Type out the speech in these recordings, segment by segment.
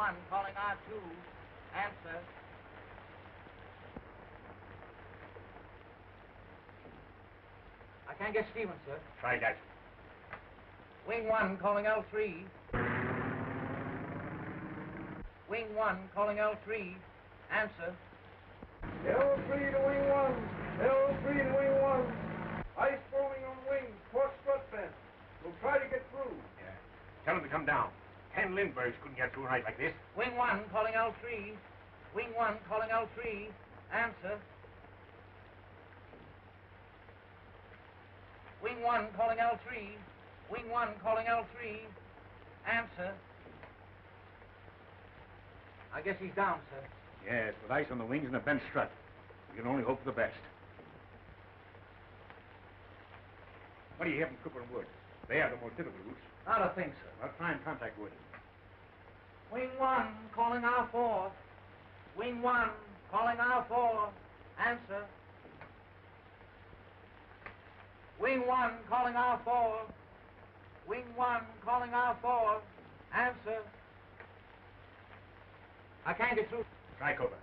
L1 calling R2. Answer. I can't get Stevens, sir. Try that. Wing 1 calling L3. Wing 1 calling L3. Answer. L3 to wing 1. L3 to wing 1. Ice forming on wings. Port strut fence. We'll try to get through. Yeah. Tell him to come down. 10 Lindberghs couldn't get through a night like this. Wing 1 calling L3. Wing 1 calling L3. Answer. Wing 1 calling L3. Wing 1 calling L3. Answer. I guess he's down, sir. Yes, with ice on the wings and a bent strut. We can only hope for the best. What do you hear from Cooper and Wood? They have the most difficult routes. Not a thing, sir. I'll try and contact Wood. Wing 1 calling R4. Wing 1 calling R4. Answer. Wing 1 calling R4. Wing 1 calling R4. Answer. I can't get through. Try Cooper.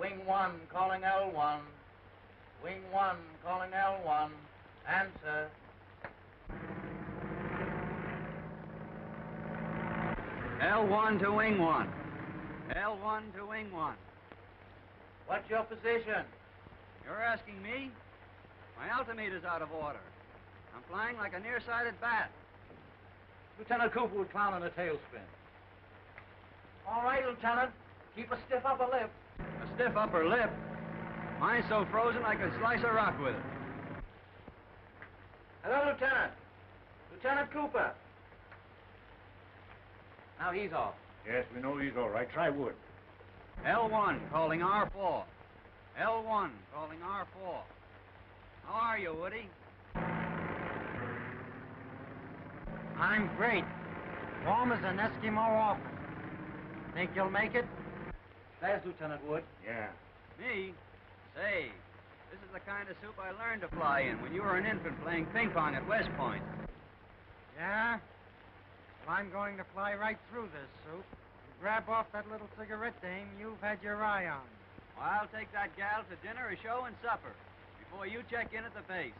Wing 1 calling L1. Wing 1 calling L1. Answer. L1 to wing 1. L1 to wing 1. What's your position? You're asking me? My altimeter's out of order. I'm flying like a nearsighted bat. Lieutenant Cooper would clown on a tailspin. All right, Lieutenant. Keep a stiff upper lip. A stiff upper lip? Mine's so frozen I could slice a rock with it. Hello, Lieutenant. Lieutenant Cooper. Now he's off. Yes, we know he's all right. Try Wood. L1 calling R4. L1 calling R4. How are you, Woody? I'm great. Warm as an Eskimo orphan. Think you'll make it? There's Lieutenant Wood. Yeah. Me? Say, this is the kind of soup I learned to fly in when you were an infant playing ping pong at West Point. Yeah? Well, I'm going to fly right through this soup and grab off that little cigarette dame you've had your eye on. Well, I'll take that gal to dinner, a show, and supper before you check in at the base.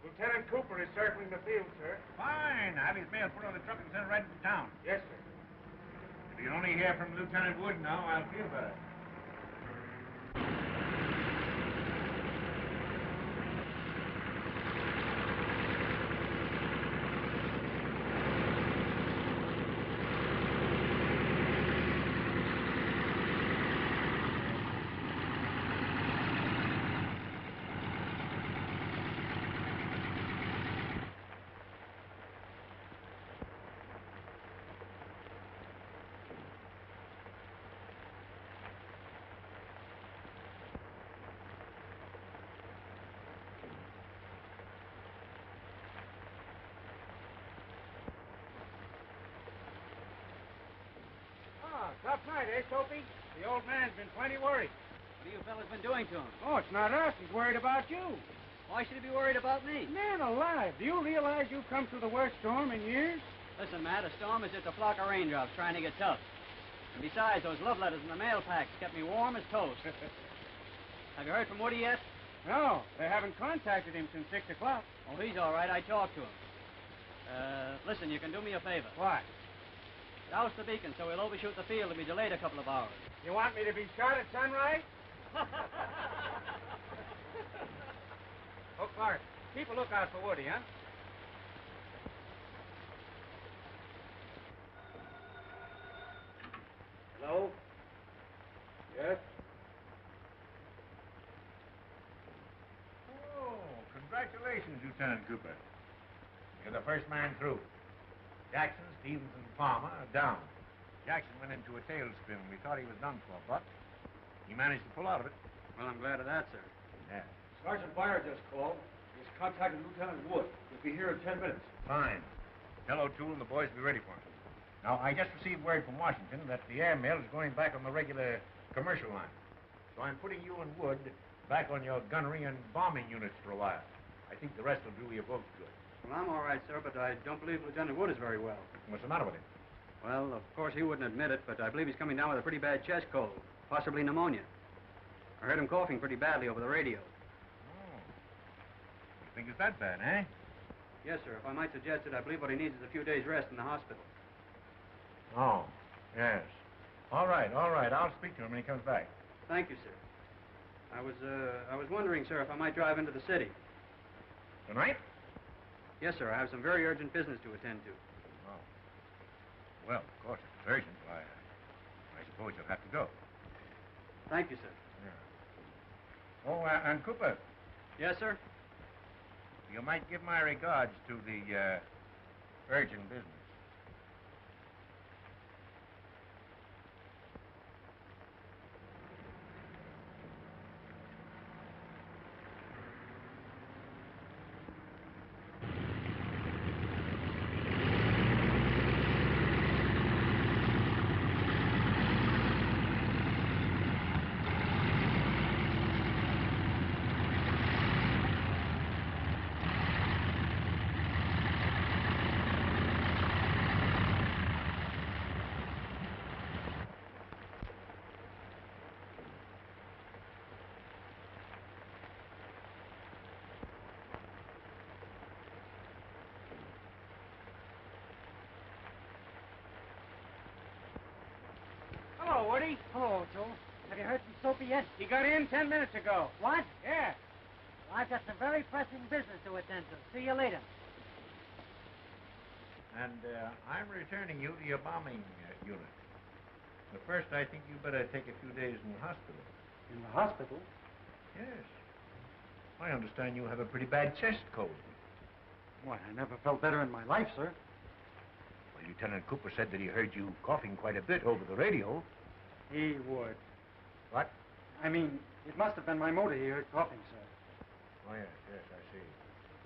Lieutenant Cooper is circling the field, sir. Fine. Have his mail put on the truck and sent right into town. Yes, sir. If you can only hear from Lieutenant Wood now, I'll feel better. Tough night, eh, Soapy? The old man's been plenty worried. What have you fellas been doing to him? Oh, it's not us. He's worried about you. Why should he be worried about me? Man alive, do you realize you've come through the worst storm in years? Listen, Matt, a storm is just a flock of raindrops trying to get tough. And besides, those love letters in the mail packs kept me warm as toast. Have you heard from Woody yet? No, they haven't contacted him since 6 o'clock. Oh, he's all right. I talked to him. Listen, you can do me a favor. What? Douse the beacon so we'll overshoot the field and be delayed a couple of hours. You want me to be shot at sunrise? Oh, Clark, keep a lookout for Woody, huh? Hello? Yes? Oh, congratulations, Lieutenant Cooper. You're the first man through. Jackson, Stevens, and Palmer are down. Jackson went into a tailspin. We thought he was done for, but he managed to pull out of it. Well, I'm glad of that, sir. Yeah. Sergeant Byer just called. He's contacted Lieutenant Wood. He'll be here in 10 minutes. Fine. Tell O'Toole and the boys to be ready for him. Now, I just received word from Washington that the airmail is going back on the regular commercial line. So I'm putting you and Wood back on your gunnery and bombing units for a while. I think the rest will do you both good. Well, I'm all right, sir, but I don't believe Lieutenant Wood is very well. What's the matter with him? Well, of course, he wouldn't admit it, but I believe he's coming down with a pretty bad chest cold, possibly pneumonia. I heard him coughing pretty badly over the radio. Oh. You think it's that bad, eh? Yes, sir. If I might suggest it, I believe what he needs is a few days' rest in the hospital. Oh, yes. All right. I'll speak to him when he comes back. Thank you, sir. I was wondering, sir, if I might drive into the city. Tonight? Yes, sir. I have some very urgent business to attend to. Oh. Well, of course, if it's urgent, why, I suppose you'll have to go. Thank you, sir. Yeah. Oh, and Cooper, Yes, sir? you might give my regards to the, urgent business. Hello, Woody. Hello, Joe. Have you heard from Soapy yet? He got in 10 minutes ago. What? Yeah. Well, I've got some very pressing business to attend to. See you later. And I'm returning you to your bombing unit. But first, I think you better take a few days in the hospital. In the hospital? Yes. I understand you have a pretty bad chest cold. Why, I never felt better in my life, sir. Well, Lieutenant Cooper said that he heard you coughing quite a bit over the radio. He would. What? I mean, it must have been my motor he heard coughing, sir. Oh, yes, I see.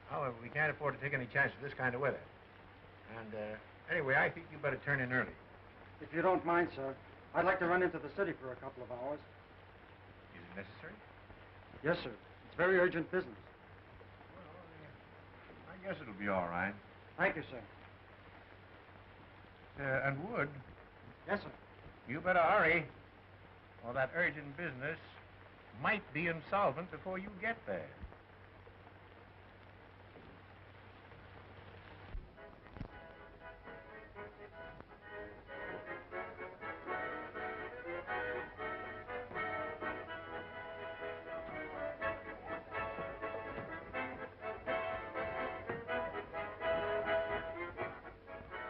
However, we can't afford to take any chances this kind of weather. And, anyway, I think you better turn in early. If you don't mind, sir, I'd like to run into the city for a couple of hours. Is it necessary? Yes, sir. It's very urgent business. Well, I guess it'll be all right. Thank you, sir. And Wood, Yes, sir. you better hurry, or that urgent business might be insolvent before you get there.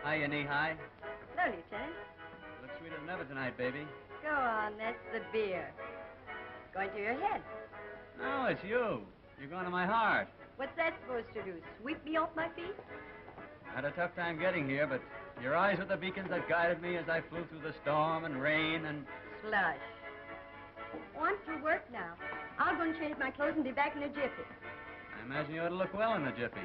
Hiya, knee-high. Hello, Lieutenant. Looks sweeter than ever tonight, baby. Go on, that's the beer. Going to your head. No, it's you. You're going to my heart. What's that supposed to do? Sweep me off my feet? I had a tough time getting here, but your eyes were the beacons that guided me as I flew through the storm and rain and... Slush. Oh, I'm through work now. I'll go and change my clothes and be back in a jiffy. I imagine you ought to look well in the jiffy.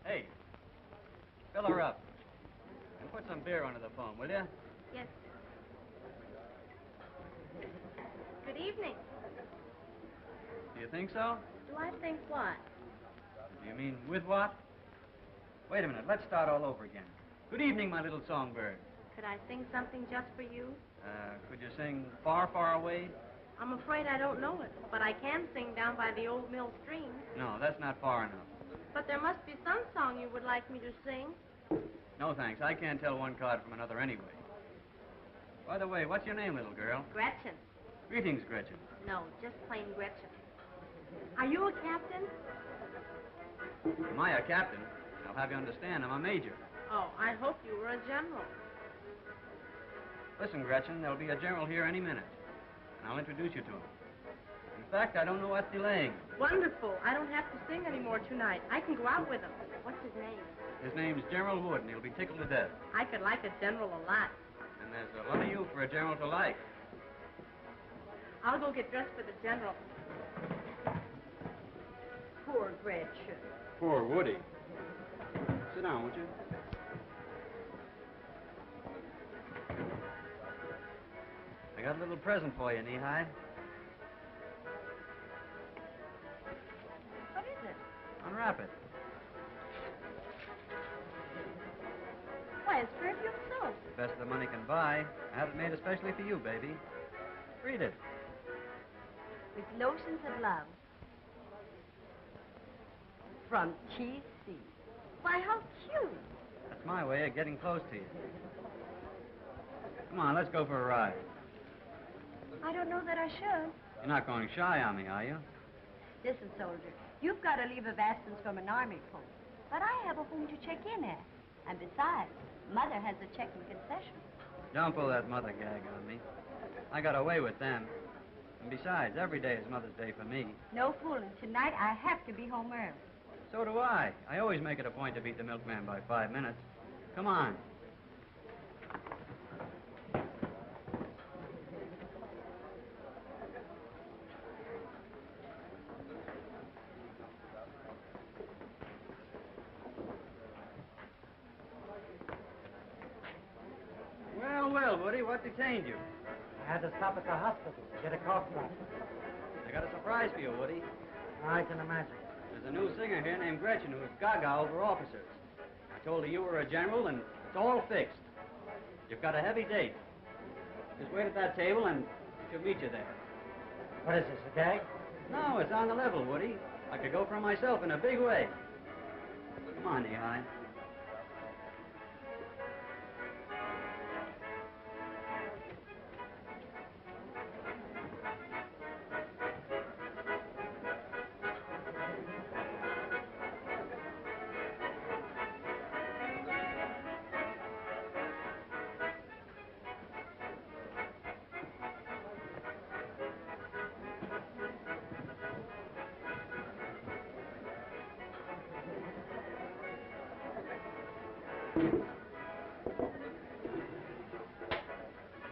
Hey, fill her up. And put some beer under the phone, will you? Yes, sir. Good evening. Do you think so? Do I think what? Do you mean with what? Wait a minute, let's start all over again. Good evening, my little songbird. Could I sing something just for you? Could you sing Far, Far Away? I'm afraid I don't know it, but I can sing Down by the Old Mill Stream. No, that's not far enough. But there must be some song you would like me to sing. No, thanks. I can't tell one card from another anyway. By the way, what's your name, little girl? Gretchen. Greetings, Gretchen. No, just plain Gretchen. Are you a captain? Am I a captain? I'll have you understand, I'm a major. Oh, I hope you were a general. Listen, Gretchen, there'll be a general here any minute, and I'll introduce you to him. In fact, I don't know what's delaying. Wonderful. I don't have to sing anymore tonight. I can go out with him. What's his name? His name's General Wood, and he'll be tickled to death. I could like a general a lot. And there's a lot of you for a general to like. I'll go get dressed for the general. Poor Gretchen. Poor Woody. Sit down, won't you? I got a little present for you, Knee-High. What is it? Unwrap it. Why, it's perfume soap. Best the money can buy. I had it made especially for you, baby. Read it. With lotions of love. From T.C. Why, how cute. That's my way of getting close to you. Come on, let's go for a ride. I don't know that I should. You're not going shy on me, are you? Listen, soldier, you've got a leave of absence from an army post. But I have a home to check in at. And besides, Mother has a check in concession. Don't pull that mother gag on me. I got away with them. And besides, every day is Mother's Day for me. No fooling. Tonight I have to be home early. So do I. I always make it a point to beat the milkman by 5 minutes. Come on. Well, Woody, what detained you? I had to stop at the hospital to get a cough drop. I got a surprise for you, Woody. I can imagine. There's a new singer here named Gretchen who's gaga over officers. I told her you were a general, and it's all fixed. You've got a heavy date. Just wait at that table, and she'll meet you there. What is this, a gag? No, it's on the level, Woody. I could go for myself in a big way. Come on, Knee-High.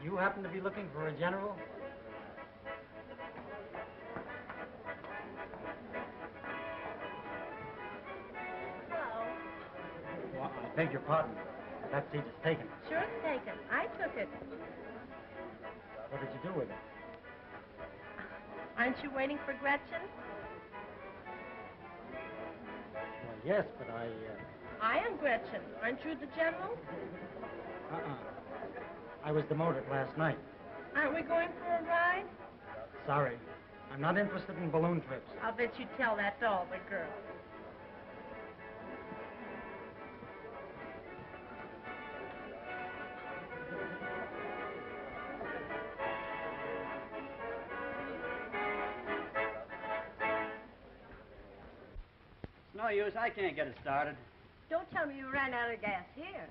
You happen to be looking for a general? Hello. Well, I beg your pardon. That seat is taken. Sure it's taken. I took it. What did you do with it? Aren't you waiting for Gretchen? Well, yes, but I am Gretchen. Aren't you the general? I was demoted last night. Aren't we going for a ride? Sorry. I'm not interested in balloon trips. I'll bet you tell that to all the girls. It's no use. I can't get it started. Don't tell me you ran out of gas here.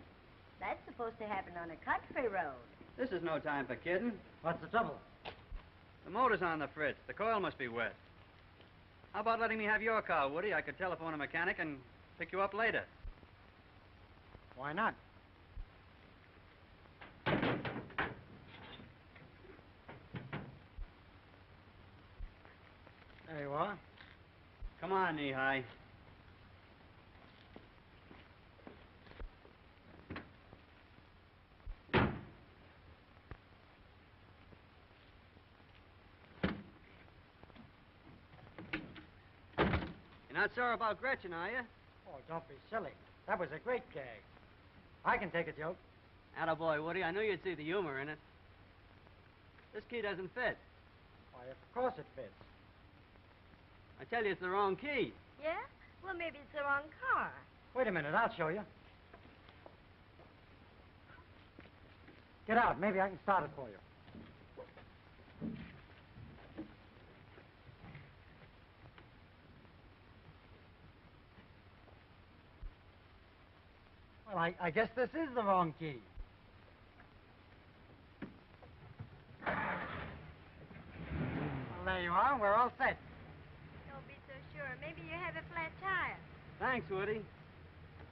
That's supposed to happen on a country road. This is no time for kidding. What's the trouble? The motor's on the fritz. The coil must be wet. How about letting me have your car, Woody? I could telephone a mechanic and pick you up later. Why not? There you are. Come on, Knee-High. You're not sore about Gretchen, are you? Oh, don't be silly. That was a great gag. I can take a joke. Attaboy, Woody. I knew you'd see the humor in it. This key doesn't fit. Why, of course it fits. I tell you, it's the wrong key. Yeah? Well, maybe it's the wrong car. Wait a minute, I'll show you. Get out. Maybe I can start it for you. Well, I guess this is the wrong key. Well, there you are. We're all set. Don't be so sure. Maybe you have a flat tire. Thanks, Woody.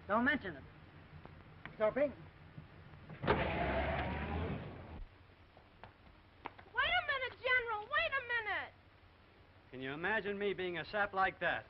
Don't mention it. Soapy? Wait a minute, General. Wait a minute. Can you imagine me being a sap like that?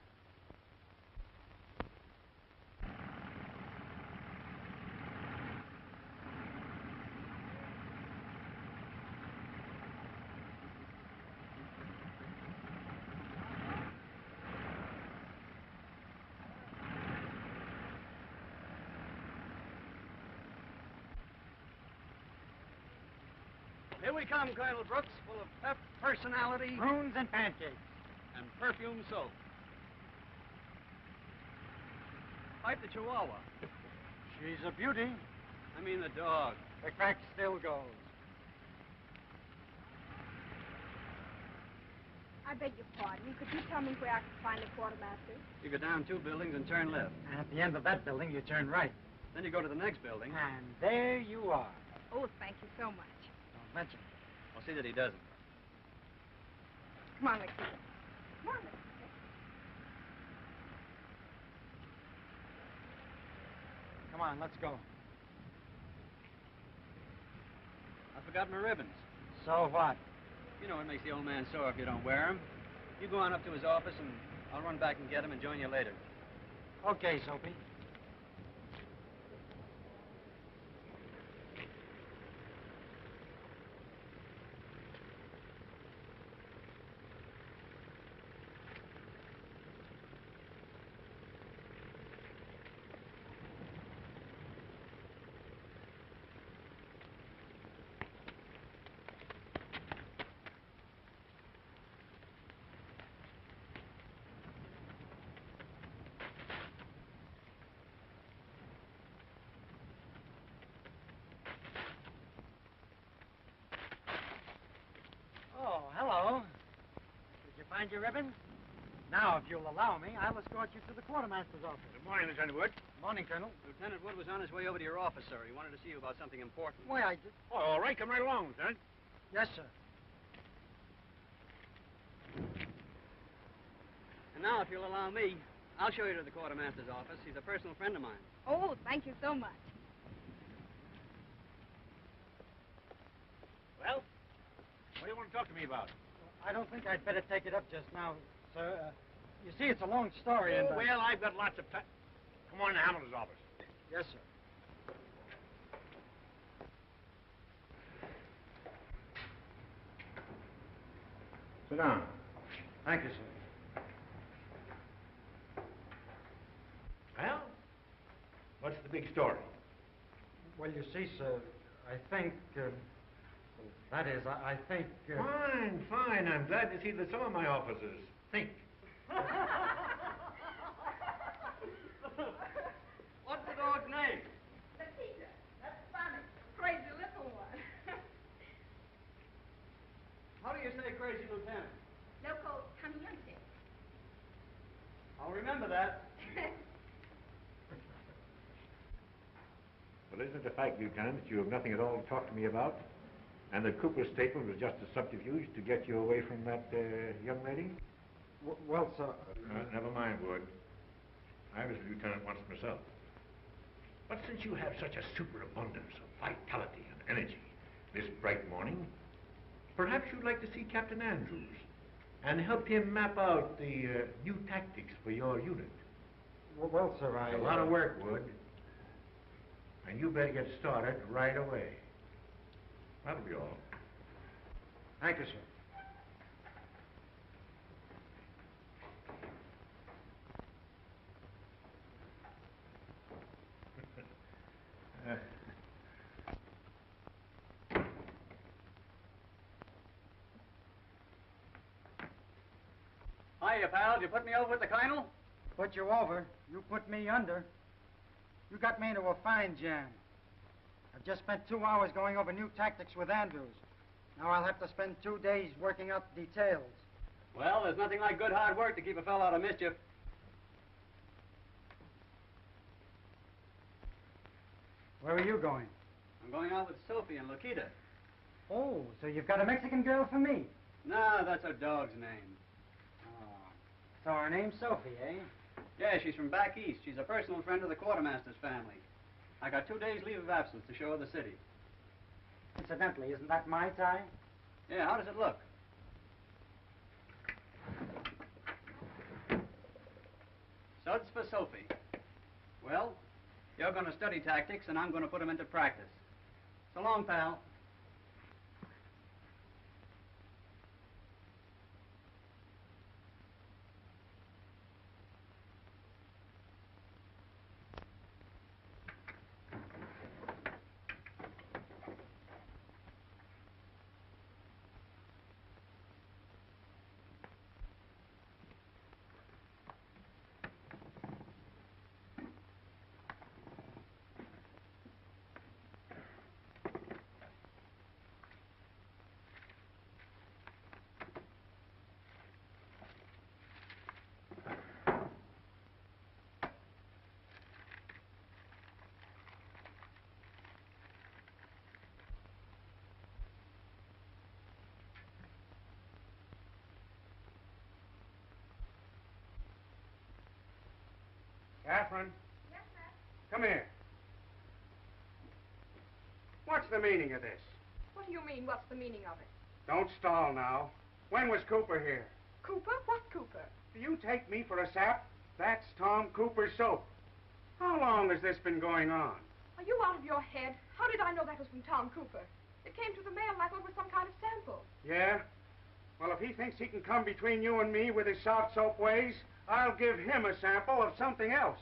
we come, Colonel Brooks, full of pep, personality, Prunes and pancakes. and perfume soap. Pipe the Chihuahua. She's a beauty. I mean the dog. The crack still goes. I beg your pardon. Could you tell me where I can find the quartermaster? You go down 2 buildings and turn left. And at the end of that building, you turn right. Then you go to the next building. And there you are. Oh, thank you so much. Don't mention it. I'll see that he doesn't. Come on, Nikita. Come on, Nikita. Come on, let's go. I forgot my ribbons. So what? You know what makes the old man sore if you don't wear them. You go on up to his office, and I'll run back and get him and join you later. Okay, Soapy. Oh, hello. Did you find your ribbons? Now, if you'll allow me, I'll escort you to the quartermaster's office. Good morning, Lieutenant Wood. Morning, Colonel. Lieutenant Wood was on his way over to your office, sir. He wanted to see you about something important. Why, I did. Oh, all right. Come right along, Lieutenant. Yes, sir. And now, if you'll allow me, I'll show you to the quartermaster's office. He's a personal friend of mine. Oh, thank you so much. Well, what do you want to talk to me about? I don't think I'd better take it up just now, sir. You see, it's a long story, and... Oh, well, I've got lots of time. Come on to Hamilton's office. Yes, sir. Sit down. Thank you, sir. Well, what's the big story? Well, you see, sir, I think, that is, I think... Fine, fine. I'm glad to see that some of my officers think. What's the dog's name? Nikita. That's funny. Crazy little one. How do you say crazy, Lieutenant? Loco Cagney. I'll remember that. Well, isn't it a fact, Lieutenant, that you have nothing at all to talk to me about? And that Cooper's statement was just a subterfuge to get you away from that young lady? Well, sir... Never mind, Wood. I was a lieutenant once myself. But since you have such a superabundance of vitality and energy this bright morning, perhaps you'd like to see Captain Andrews and help him map out the new tactics for your unit. Well, sir, It's a lot of work, Wood. And you better get started right away. That'll be all. Thank you, sir. Hiya, pal. Did you put me over with the Colonel? Put you over. You put me under. You got me into a fine jam. I've just spent 2 hours going over new tactics with Andrews. Now I'll have to spend 2 days working out the details. Well, there's nothing like good hard work to keep a fellow out of mischief. Where are you going? I'm going out with Sophie and Lokita. Oh, so you've got a Mexican girl for me? No, that's her dog's name. Oh. So her name's Sophie, eh? Yeah, she's from back east. She's a personal friend of the quartermaster's family. I got 2 days' leave of absence to show her the city. Incidentally, isn't that my tie? Yeah, how does it look? Suds for Sophie. Well, you're going to study tactics, and I'm going to put them into practice. So long, pal. Catherine, Yes, sir. come here. What's the meaning of this? What do you mean, what's the meaning of it? Don't stall now. When was Cooper here? Cooper? What Cooper? Do you take me for a sap? That's Tom Cooper's soap. How long has this been going on? Are you out of your head? How did I know that was from Tom Cooper? It came to the mail and I thought it was some kind of sample. Yeah? Well, if he thinks he can come between you and me with his soft soap ways, I'll give him a sample of something else.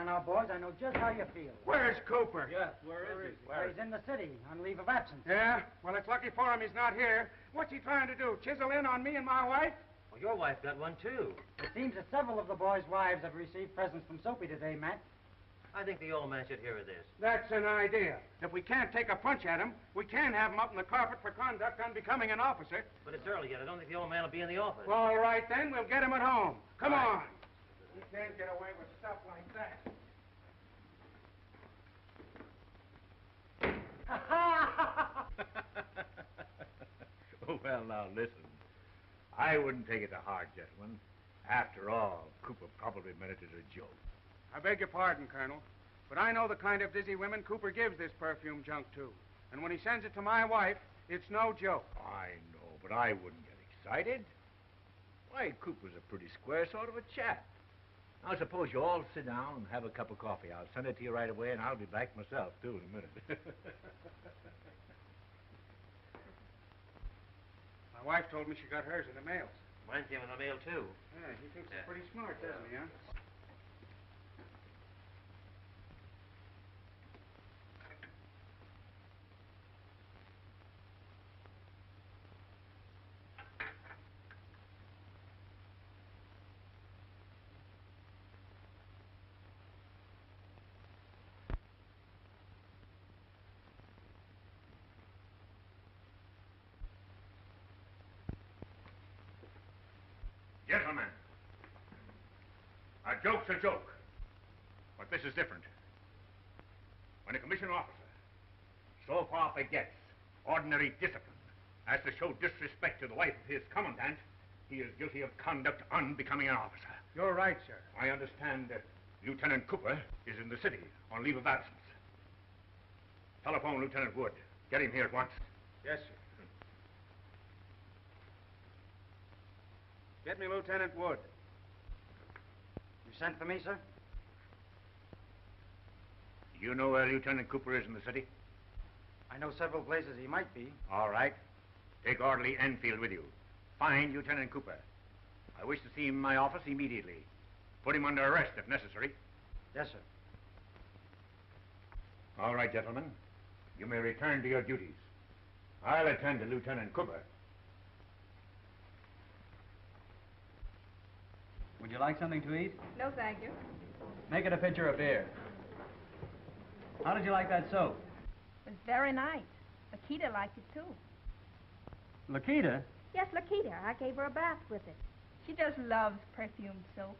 Now, boys, I know just how you feel. Where's Cooper? Yes, where is he? Well, he's in the city on leave of absence. Yeah? Well, it's lucky for him he's not here. What's he trying to do, chisel in on me and my wife? Well, your wife got one, too. It seems that several of the boys' wives have received presents from Soapy today, Matt. I think the old man should hear of this. That's an idea. If we can't take a punch at him, we can have him up in the carpet for conduct unbecoming an officer. But it's early yet. I don't think the old man will be in the office. All right, then. We'll get him at home. Come All right. on. You can't get away with stuff like that. Well, now, listen. I wouldn't take it to heart, gentlemen. After all, Cooper probably meant it as a joke. I beg your pardon, Colonel, but I know the kind of dizzy women Cooper gives this perfume junk to. And when he sends it to my wife, it's no joke. I know, but I wouldn't get excited. Why, Cooper's a pretty square sort of a chap. Now, suppose you all sit down and have a cup of coffee. I'll send it to you right away, and I'll be back myself, too, in a minute. My wife told me she got hers in the mail. Mine came in the mail, too. Yeah, he thinks he's pretty smart, doesn't he, huh? Gentlemen, a joke's a joke. But this is different. When a commissioned officer so far forgets ordinary discipline as to show disrespect to the wife of his commandant, he is guilty of conduct unbecoming an officer. You're right, sir. I understand that Lieutenant Cooper is in the city on leave of absence. Telephone Lieutenant Wood. Get him here at once. Yes, sir. Get me Lieutenant Wood. You sent for me, sir? Do you know where Lieutenant Cooper is in the city? I know several places he might be. All right. Take Orderly Enfield with you. Find Lieutenant Cooper. I wish to see him in my office immediately. Put him under arrest if necessary. Yes, sir. All right, gentlemen. You may return to your duties. I'll attend to Lieutenant Cooper. Would you like something to eat? No, thank you. Make it a pitcher of beer. How did you like that soap? It was very nice. Lakita liked it, too. Lakita? Yes, Lakita. I gave her a bath with it. She just loves perfumed soap.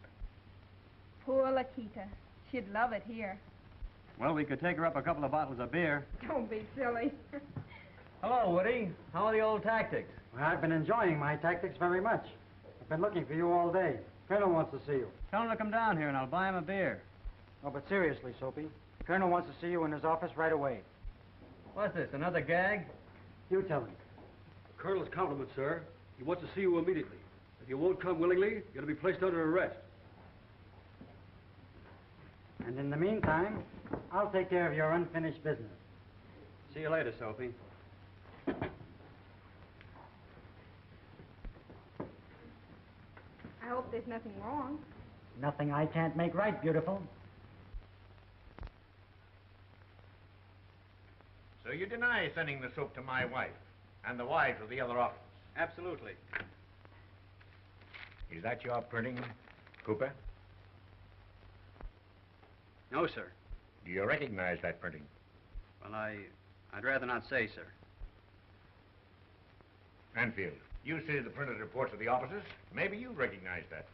Poor Lakita. She'd love it here. Well, we could take her up a couple of bottles of beer. Don't be silly. Hello, Woody. How are the old tactics? Well, I've been enjoying my tactics very much. I've been looking for you all day. Colonel wants to see you. Tell him to come down here and I'll buy him a beer. Oh, but seriously, Soapy. Colonel wants to see you in his office right away. What's this, another gag? You tell him. Colonel's compliments, sir. He wants to see you immediately. If you won't come willingly, you're going to be placed under arrest. And in the meantime, I'll take care of your unfinished business. See you later, Soapy. I hope there's nothing wrong. Nothing I can't make right, beautiful. So you deny sending the soap to my wife and the wives of the other officers? Absolutely. Is that your printing, Cooper? No, sir. Do you recognize that printing? Well, I'd rather not say, sir. Enfield, you see the printed reports of the officers. Maybe you recognize that.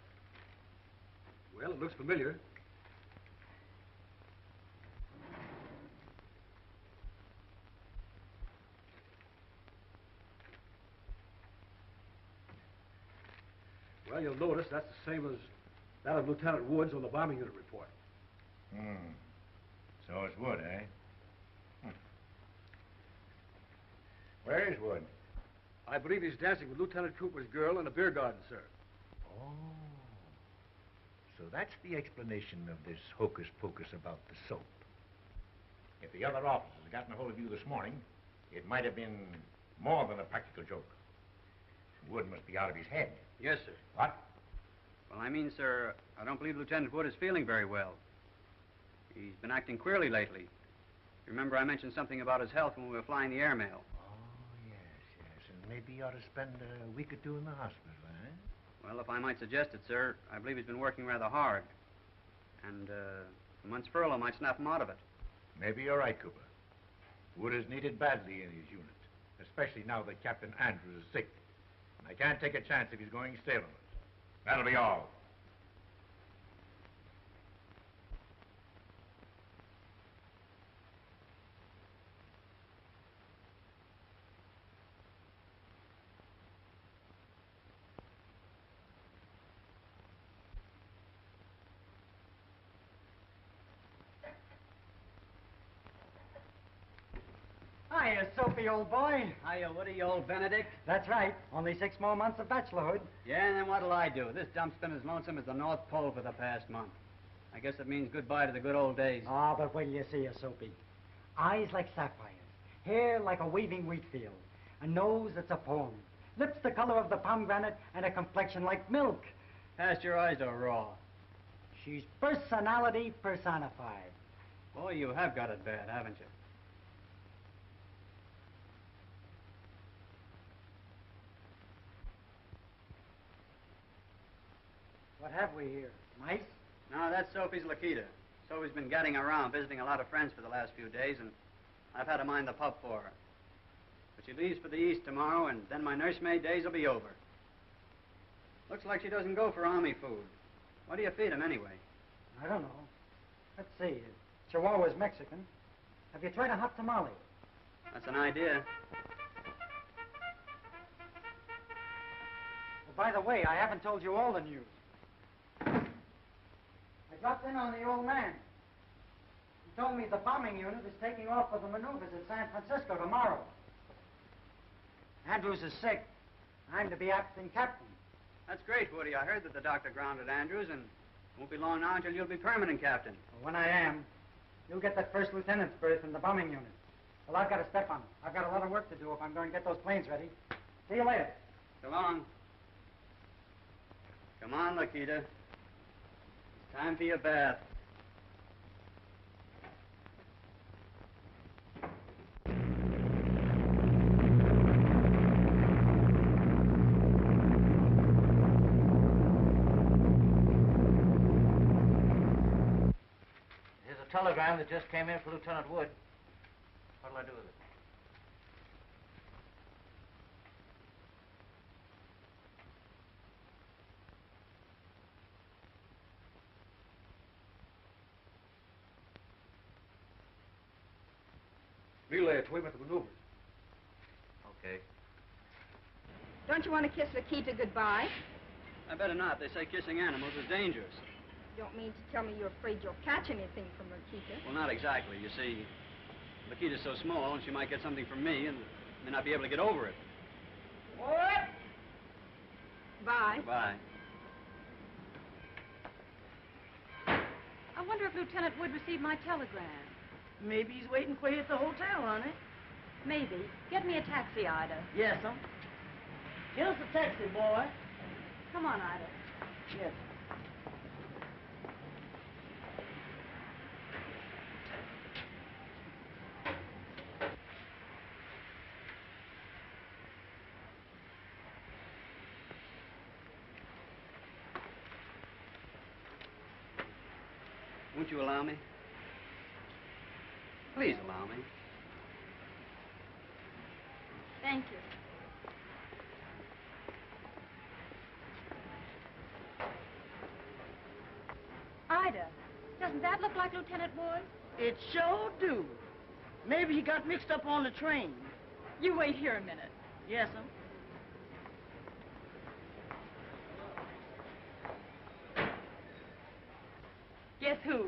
Well, it looks familiar. Well, you'll notice that's the same as That of Lieutenant Woods on the bombing unit report. So it's Wood, eh? Where is Wood? I believe he's dancing with Lieutenant Cooper's girl in a beer garden, sir. Oh. So that's the explanation of this hocus-pocus about the soap. If the other officers had gotten a hold of you this morning, it might have been more than a practical joke. Wood must be out of his head. Yes, sir. What? Well, I mean, sir, I don't believe Lieutenant Wood is feeling very well. He's been acting queerly lately. Remember I mentioned something about his health when we were flying the airmail? Oh, yes. And maybe you ought to spend a week or two in the hospital, eh? Well, if I might suggest it, sir, I believe he's been working rather hard. And a month's furlough might snap him out of it. Maybe you're right, Cooper. Wood is needed badly in his unit, especially now that Captain Andrews is sick. And I can't take a chance if he's going sailorless. That'll be all. Hiya, Soapy, old boy. Hiya, Woody, old Benedict. That's right. Only 6 more months of bachelorhood. Yeah, and then what'll I do? This dump's been as lonesome as the North Pole for the past month. I guess it means goodbye to the good old days. Ah, but wait till you see her, Soapy. Eyes like sapphires, hair like a waving wheat field, a nose that's a poem, lips the color of the pomegranate, and a complexion like milk. Pasteurized or raw? She's personality personified. Boy, you have got it bad, haven't you? What have we here? Mice? No, that's Sophie's Lakita. Sophie's been gadding around, visiting a lot of friends for the last few days, and I've had to mind the pup for her. But she leaves for the East tomorrow, and then my nursemaid days will be over. Looks like she doesn't go for army food. What do you feed him, anyway? I don't know. Let's see. Chihuahua's Mexican. Have you tried a hot tamale? That's an idea. Well, by the way, I haven't told you all the news. I dropped in on the old man. He told me the bombing unit is taking off for the maneuvers in San Francisco tomorrow. Andrews is sick. I'm to be acting captain. That's great, Woody. I heard that the doctor grounded Andrews, and it won't be long now until you'll be permanent captain. Well, when I am, you'll get that first lieutenant's berth in the bombing unit. Well, I've got to step on it. I've got a lot of work to do if I'm going to get those planes ready. See you later. So long. Come on, Lakita. It's time for your bath. Here's a telegram that just came in for Lieutenant Wood. What'll I do with it? Relay it to him at the maneuvers. Okay. Don't you want to kiss Lakita goodbye? I better not. They say kissing animals is dangerous. You don't mean to tell me you're afraid you'll catch anything from Lakita? Well, not exactly. You see, Lakita's so small, and she might get something from me and may not be able to get over it. What? Bye. Goodbye. I wonder if Lieutenant Wood received my telegram. Maybe he's waiting for you at the hotel, honey. Maybe. Get me a taxi, Ida. Yes, Here's the taxi, boy. Come on, Ida. Yes. Won't you allow me? Please allow me. Thank you. Ida, doesn't that look like Lieutenant Wood? It sure do. Maybe he got mixed up on the train. You wait here a minute. Yes, Guess who?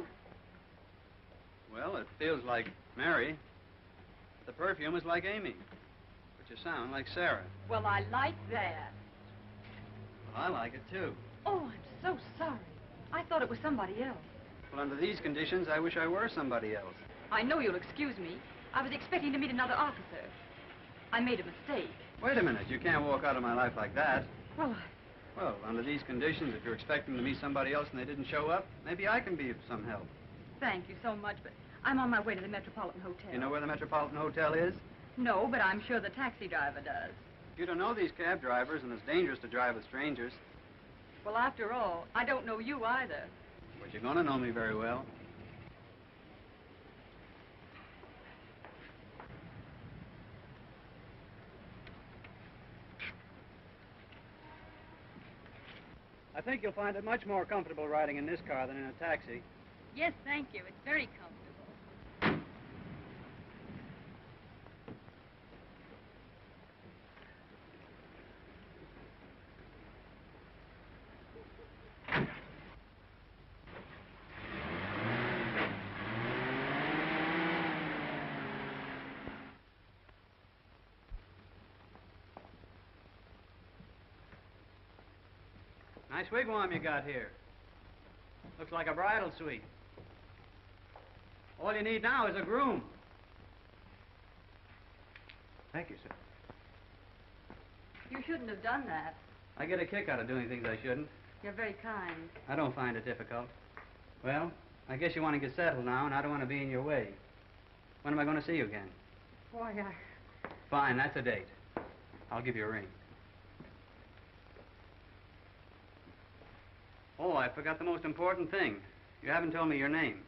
Well, it feels like Mary. The perfume is like Amy. But you sound like Sarah. Well, I like that. Well, I like it, too. Oh, I'm so sorry. I thought it was somebody else. Well, under these conditions, I wish I were somebody else. I know you'll excuse me. I was expecting to meet another officer. I made a mistake. Wait a minute. You can't walk out of my life like that. Well, Well, under these conditions, if you're expecting to meet somebody else and they didn't show up, maybe I can be of some help. thank you so much, but I'm on my way to the Metropolitan Hotel. You know where the Metropolitan Hotel is? No, but I'm sure the taxi driver does. You don't know these cab drivers, and it's dangerous to drive with strangers. Well, after all, I don't know you either. But you're going to know me very well. I think you'll find it much more comfortable riding in this car than in a taxi. Yes, thank you. It's very comfortable. Nice wigwam you got here. Looks like a bridal suite. All you need now is a groom. Thank you, sir. You shouldn't have done that. I get a kick out of doing things I shouldn't. You're very kind. I don't find it difficult. Well, I guess you want to get settled now, and I don't want to be in your way. When am I going to see you again? Boy, Fine, that's a date. I'll give you a ring. Oh, I forgot the most important thing. You haven't told me your name.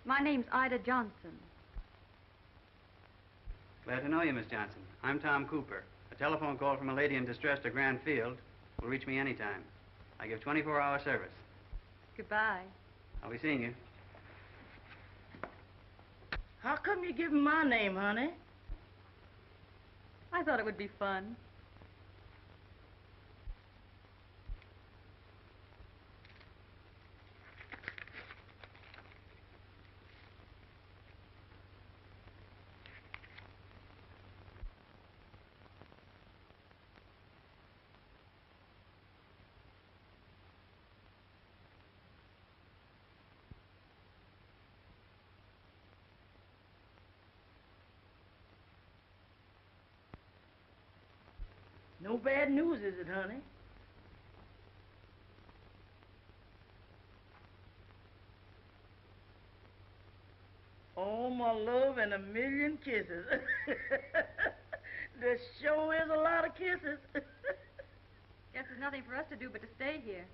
My name's Ida Johnson. Glad to know you, Miss Johnson. I'm Tom Cooper. A telephone call from a lady in distress to Grand Field will reach me anytime. I give 24-hour service. Goodbye. I'll be seeing you. How come you give him my name, honey? I thought it would be fun. No bad news, is it, honey? Oh, my love, and a million kisses. There sure is a lot of kisses. Guess there's nothing for us to do but to stay here.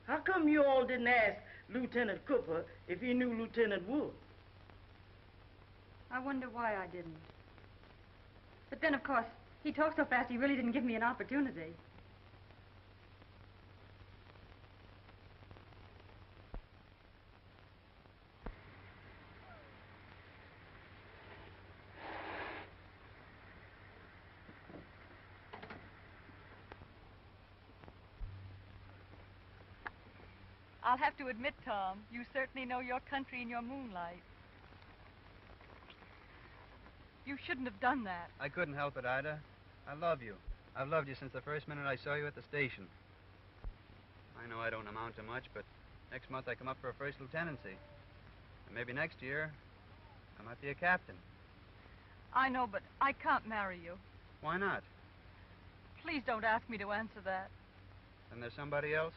How come you all didn't ask Lieutenant Cooper if he knew Lieutenant Wood? I wonder why I didn't. But then, of course, he talked so fast he really didn't give me an opportunity. I'll have to admit, Tom, you certainly know your country in your moonlight. You shouldn't have done that. I couldn't help it, Ida. I love you. I've loved you since the first minute I saw you at the station. I know I don't amount to much, but next month I come up for a first lieutenancy. And maybe next year, I might be a captain. I know, but I can't marry you. Why not? Please don't ask me to answer that. Then there's somebody else?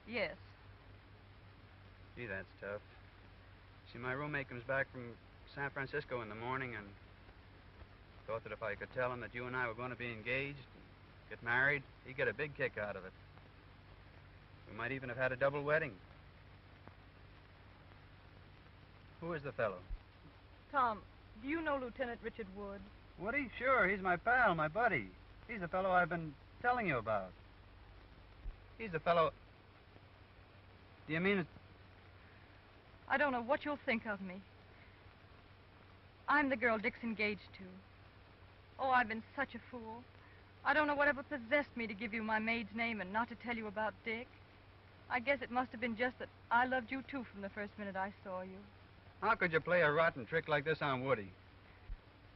Yes. Gee, that's tough. See, my roommate comes back from San Francisco in the morning and thought that if I could tell him that you and I were going to be engaged and get married, he'd get a big kick out of it. We might even have had a double wedding. Who is the fellow? Tom, do you know Lieutenant Richard Wood? Woody? Sure, he's my pal, my buddy. He's the fellow I've been telling you about. He's the fellow... Do you mean it? I don't know what you'll think of me. I'm the girl Dick's engaged to. Oh, I've been such a fool. I don't know whatever possessed me to give you my maid's name and not to tell you about Dick. I guess it must have been just that I loved you, too, from the first minute I saw you. How could you play a rotten trick like this on Woody?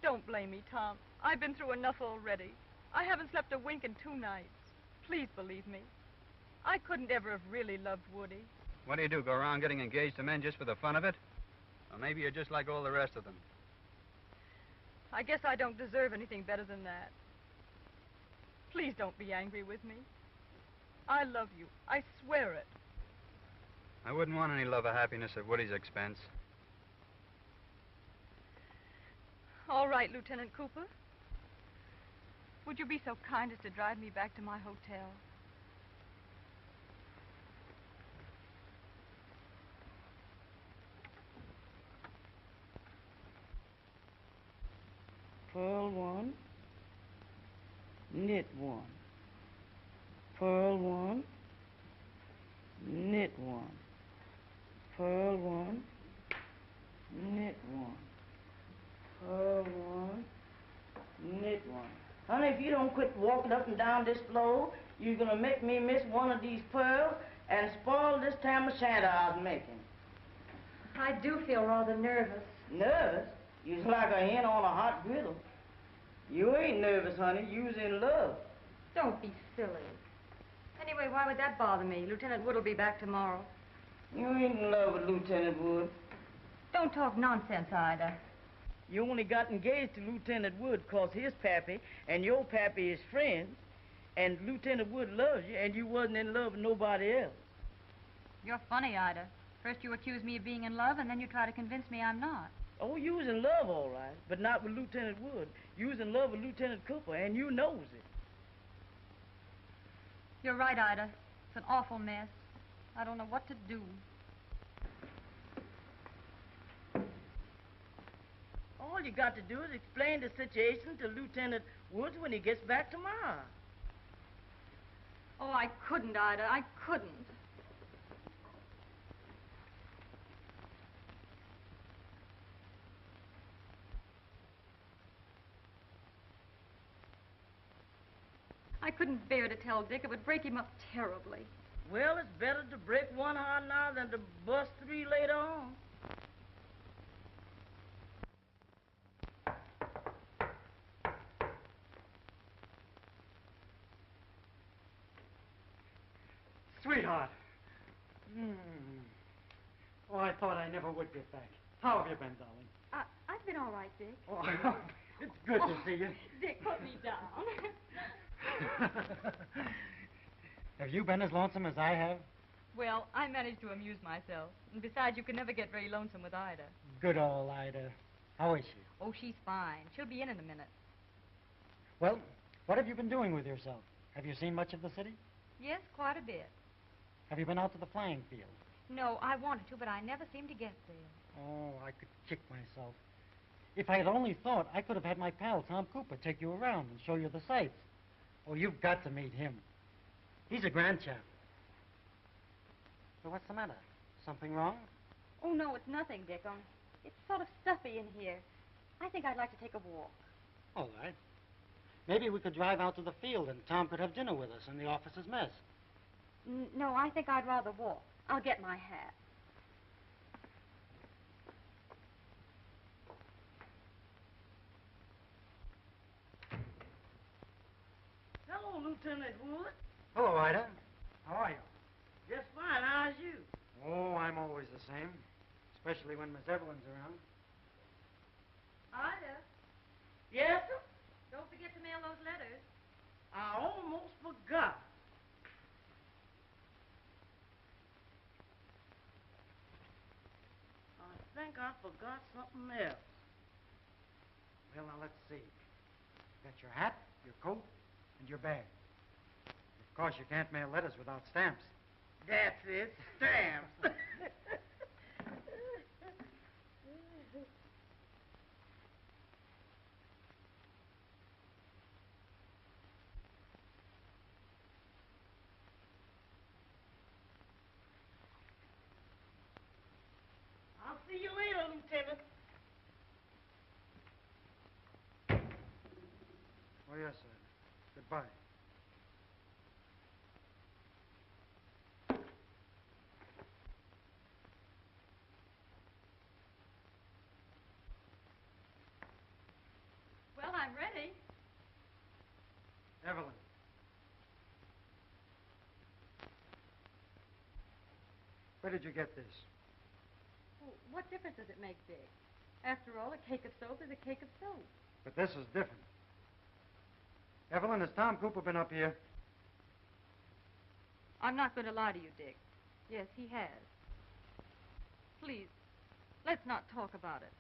Don't blame me, Tom. I've been through enough already. I haven't slept a wink in 2 nights. Please believe me. I couldn't ever have really loved Woody. What do? Go around getting engaged to men just for the fun of it? Or maybe you're just like all the rest of them. I guess I don't deserve anything better than that. Please don't be angry with me. I love you. I swear it. I wouldn't want any love or happiness at Woody's expense. All right, Lieutenant Cooper. Would you be so kind as to drive me back to my hotel? Pearl 1, knit 1. Pearl 1, knit 1. Pearl 1, knit 1. Pearl 1, knit 1. Honey, if you don't quit walking up and down this floor, you're going to make me miss one of these pearls and spoil this tam o' shanter I was making. I do feel rather nervous. Nervous? You're like a hen on a hot griddle. You ain't nervous, honey. You's in love. Don't be silly. Anyway, why would that bother me? Lieutenant Wood will be back tomorrow. You ain't in love with Lieutenant Wood. Don't talk nonsense, Ida. You only got engaged to Lieutenant Wood 'cause his pappy and your pappy is friends, and Lieutenant Wood loves you, and you wasn't in love with nobody else. You're funny, Ida. First you accuse me of being in love, and then you try to convince me I'm not. Oh, you was in love, all right, but not with Lieutenant Wood. You was in love with Lieutenant Cooper, and you knows it. You're right, Ida. It's an awful mess. I don't know what to do. All you got to do is explain the situation to Lieutenant Woods when he gets back tomorrow. Oh, I couldn't, Ida. I couldn't. I couldn't bear to tell Dick. It would break him up terribly. Well, it's better to break one heart now than to bust 3 later on. Sweetheart. Oh, I thought I never would get back. How have you been, darling? I've been all right, Dick. Oh, it's good to see you. Dick, put me down. Have you been as lonesome as I have? Well, I managed to amuse myself. And besides, you can never get very lonesome with Ida. Good old Ida. How is she? Oh, she's fine. She'll be in a minute. Well, what have you been doing with yourself? Have you seen much of the city? Yes, quite a bit. Have you been out to the flying field? No, I wanted to, but I never seem to get there. Oh, I could kick myself. If I had only thought, I could have had my pal, Tom Cooper, take you around and show you the sights. Oh, you've got to meet him. He's a grand chap. So what's the matter? Something wrong? Oh, no, it's nothing, Dick. It's sort of stuffy in here. I think I'd like to take a walk. All right. Maybe we could drive out to the field and Tom could have dinner with us in the officers' mess. No, I think I'd rather walk. I'll get my hat. Hello, Lieutenant Wood. Hello, Ida. How are you? Just fine. How's you? Oh, I'm always the same, especially when Miss Evelyn's around. Ida, Yes, sir? don't forget to mail those letters. I almost forgot. I think I forgot something else. Well, now, let's see. You got your hat, your coat, and your bag. Of course, you can't mail letters without stamps. That's it, stamps. I'll see you later, Lieutenant. Oh, yes, sir. Goodbye. Well, I'm ready. Evelyn. Where did you get this? Well, what difference does it make, Dick? After all, a cake of soap is a cake of soap. But this is different. Evelyn, has Tom Cooper been up here? I'm not going to lie to you, Dick. Yes, he has. Please, let's not talk about it.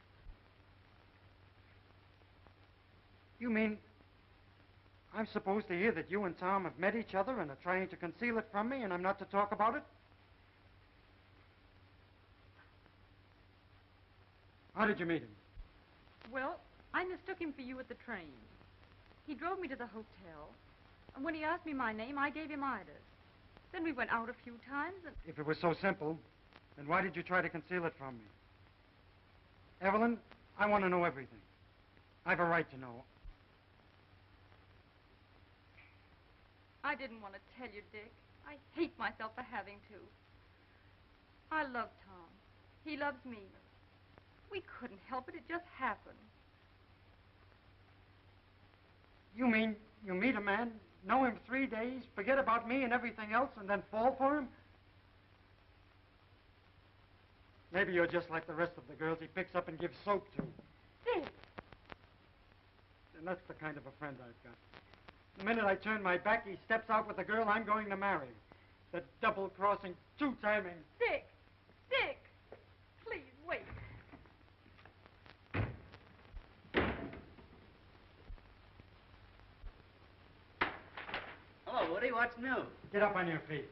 You mean I'm supposed to hear that you and Tom have met each other and are trying to conceal it from me, and I'm not to talk about it? How did you meet him? Well, I mistook him for you at the train. He drove me to the hotel, and when he asked me my name, I gave him Ida's. Then we went out a few times, and... If it was so simple, then why did you try to conceal it from me? Evelyn, I want to know everything. I have a right to know. I didn't want to tell you, Dick. I hate myself for having to. I love Tom. He loves me. We couldn't help it. It just happened. You mean you meet a man, know him 3 days, forget about me and everything else, and then fall for him? Maybe you're just like the rest of the girls he picks up and gives soap to. Dick! And that's the kind of a friend I've got. The minute I turn my back, he steps out with the girl I'm going to marry. The double-crossing, two-timing... Dick! Dick! Please, wait. Hello, Woody. What's new? Get up on your feet.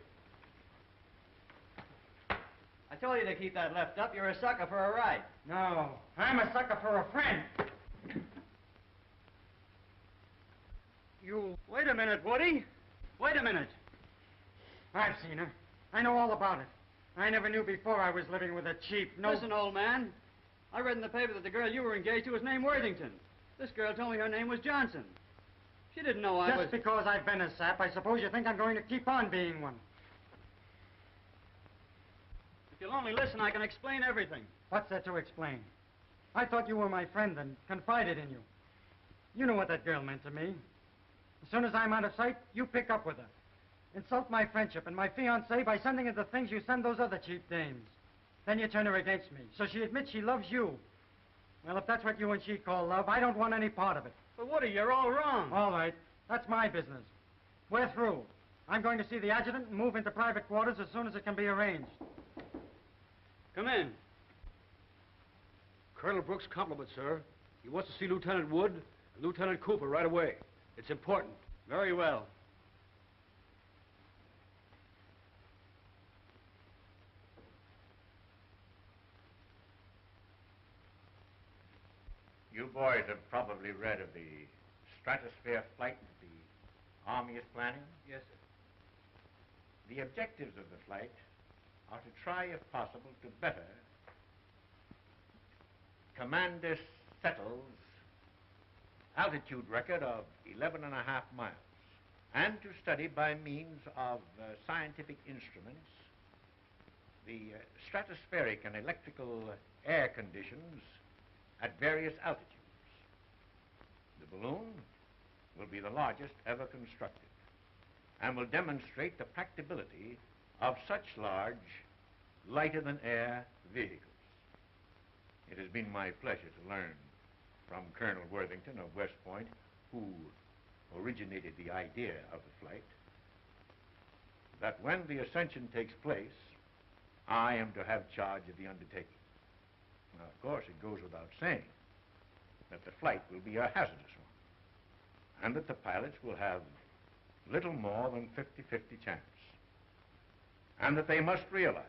I told you to keep that left up. You're a sucker for a ride. No, I'm a sucker for a friend. You... Wait a minute, Woody. Wait a minute. I've seen her. I know all about it. I never knew before I was living with a cheap, no... Listen, old man. I read in the paper that the girl you were engaged to was named Worthington. This girl told me her name was Johnson. She didn't know I was... Just because I've been a sap, I suppose you think I'm going to keep on being one. If you'll only listen, I can explain everything. What's there to explain? I thought you were my friend and confided in you. You know what that girl meant to me. As soon as I'm out of sight, you pick up with her. Insult my friendship and my fiancée by sending her the things you send those other cheap dames. Then you turn her against me, so she admits she loves you. Well, if that's what you and she call love, I don't want any part of it. But Woody, you're all wrong. All right. That's my business. We're through. I'm going to see the adjutant and move into private quarters as soon as it can be arranged. Come in. Colonel Brooks' compliments, sir. He wants to see Lieutenant Wood and Lieutenant Cooper right away. It's important. Very well. You boys have probably read of the Stratosphere flight that the Army is planning. Yes, sir. The objectives of the flight are to try, if possible, to better Commander Settle's altitude record of 11.5 miles, and to study by means of scientific instruments the stratospheric and electrical air conditions at various altitudes. The balloon will be the largest ever constructed and will demonstrate the practicability of such large, lighter-than-air vehicles. It has been my pleasure to learn from Colonel Worthington of West Point, who originated the idea of the flight, that when the ascension takes place, I am to have charge of the undertaking. Now, of course, it goes without saying that the flight will be a hazardous one, and that the pilots will have little more than 50-50 chance, and that they must realize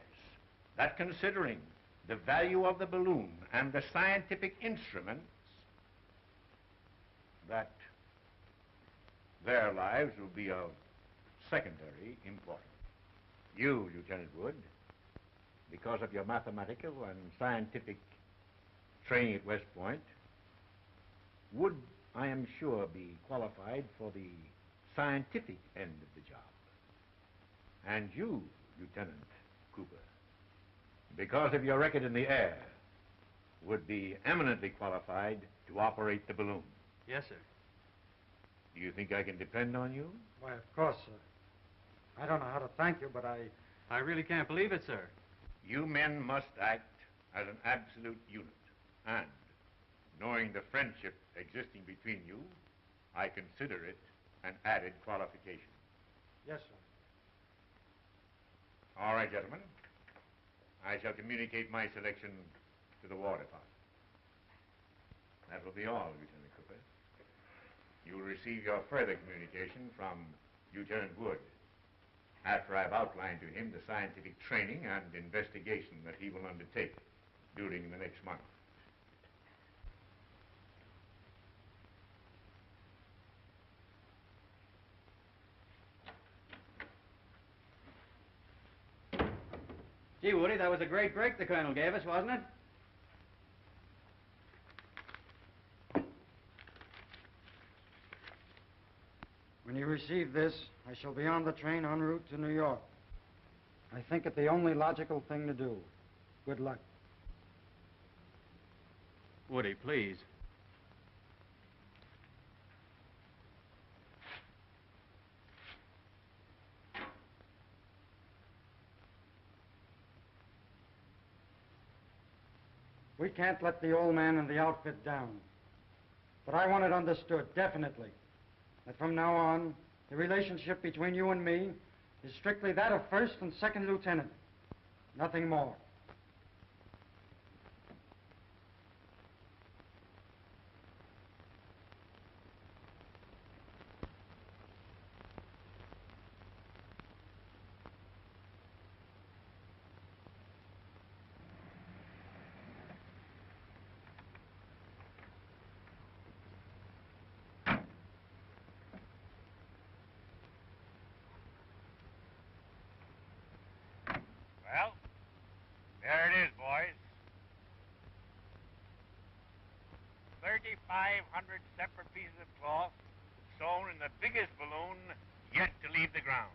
that considering the value of the balloon and the scientific instruments, that their lives will be of secondary importance. You, Lieutenant Wood, because of your mathematical and scientific training at West Point, would, I am sure, be qualified for the scientific end of the job. And you, Lieutenant Cooper, because of your record in the air, would be eminently qualified to operate the balloon. Yes, sir. Do you think I can depend on you? Why, of course, sir. I don't know how to thank you, but I really can't believe it, sir. You men must act as an absolute unit. And, knowing the friendship existing between you, I consider it an added qualification. Yes, sir. All right, gentlemen. I shall communicate my selection to the War Department. That will be all, Lieutenant Cooper. You will receive your further communication from Lieutenant Wood after I've outlined to him the scientific training and investigation that he will undertake during the next month. Gee, Woody, that was a great break the Colonel gave us, wasn't it? When you receive this, I shall be on the train en route to New York. I think it the only logical thing to do. Good luck. Woody, please. We can't let the old man and the outfit down. But I want it understood, definitely, that from now on, the relationship between you and me is strictly that of first and second lieutenant. Nothing more. Well, there it is, boys. 3,500 separate pieces of cloth sewn in the biggest balloon yet to leave the ground.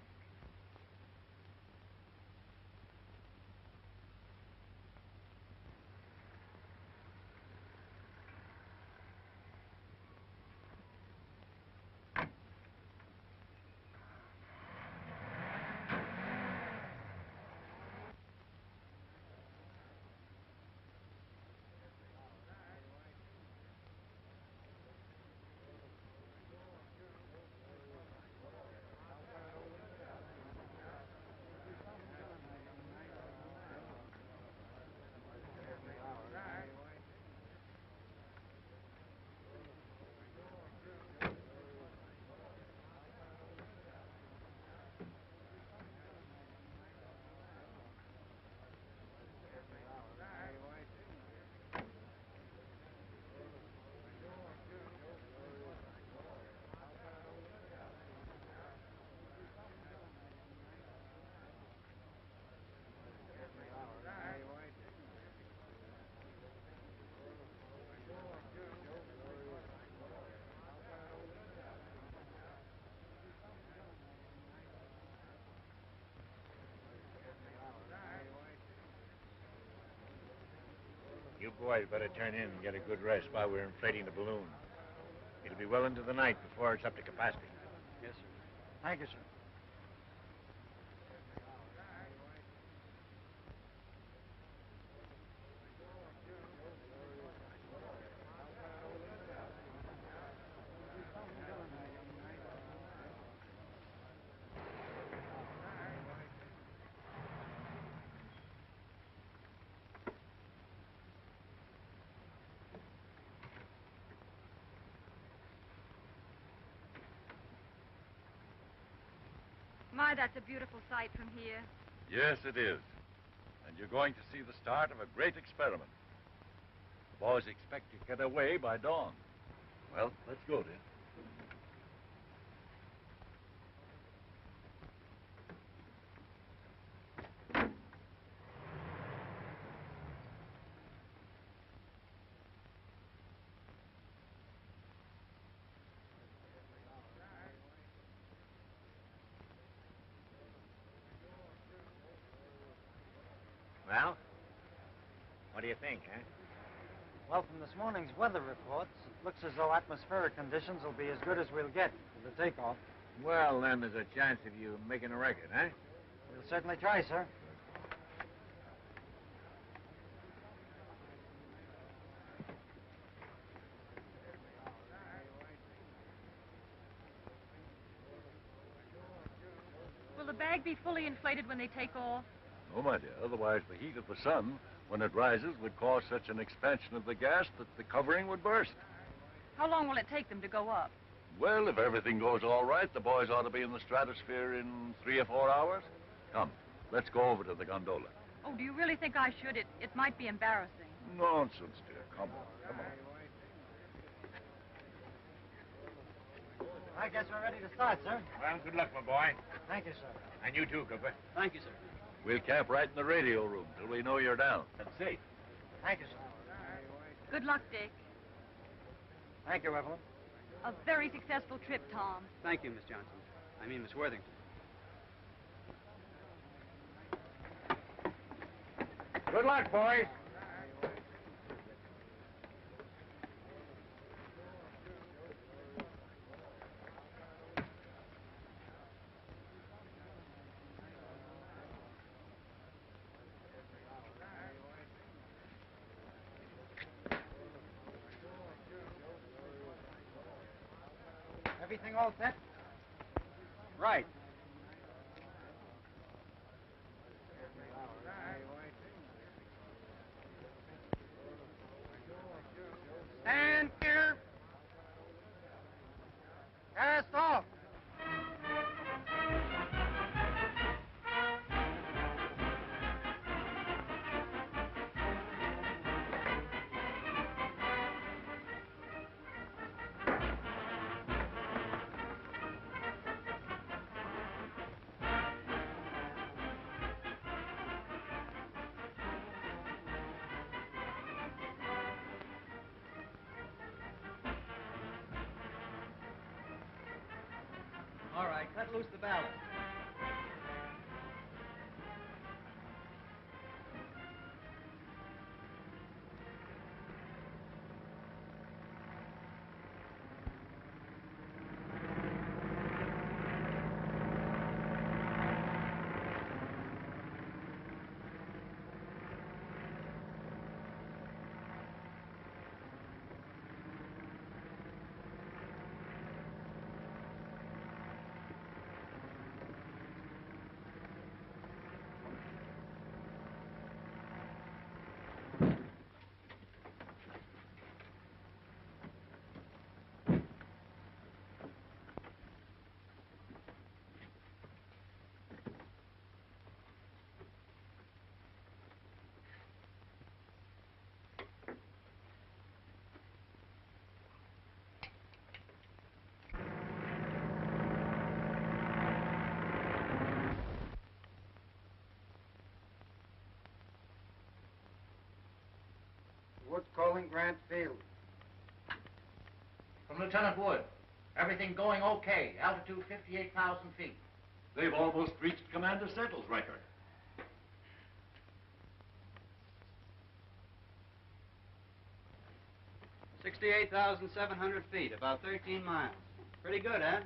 You boys better turn in and get a good rest while we're inflating the balloon. It'll be well into the night before it's up to capacity. Yes, sir. Thank you, sir. My, that's a beautiful sight from here. Yes, it is. And you're going to see the start of a great experiment. The boys expect to get away by dawn. Well, let's go, dear. Well? What do you think, eh? Well, from this morning's weather reports, it looks as though atmospheric conditions will be as good as we'll get for the takeoff. Well, then there's a chance of you making a record, eh? We'll certainly try, sir. Will the bag be fully inflated when they take off? No, my dear. Otherwise, the heat of the sun, when it rises, would cause such an expansion of the gas that the covering would burst. How long will it take them to go up? Well, if everything goes all right, the boys ought to be in the stratosphere in 3 or 4 hours. Come, let's go over to the gondola. Oh, do you really think I should? It might be embarrassing. Nonsense, dear. Come on, come on. I guess we're ready to start, sir. Well, good luck, my boy. Thank you, sir. And you too, Cooper. Thank you, sir. We'll camp right in the radio room till we know you're down. That's safe. Thank you, sir. Good luck, Dick. Thank you, Evelyn. A very successful trip, Tom. Thank you, Miss Johnson. I mean, Miss Worthington. Good luck, boys. Everything all set? Right. Stand clear. Cast off. All right, cut loose the ballast. Wood calling Grant Field. From Lieutenant Wood. Everything going okay. Altitude 58,000 feet. They've almost reached Commander Settle's record. $68,700 feet, about 13 miles. Pretty good, huh?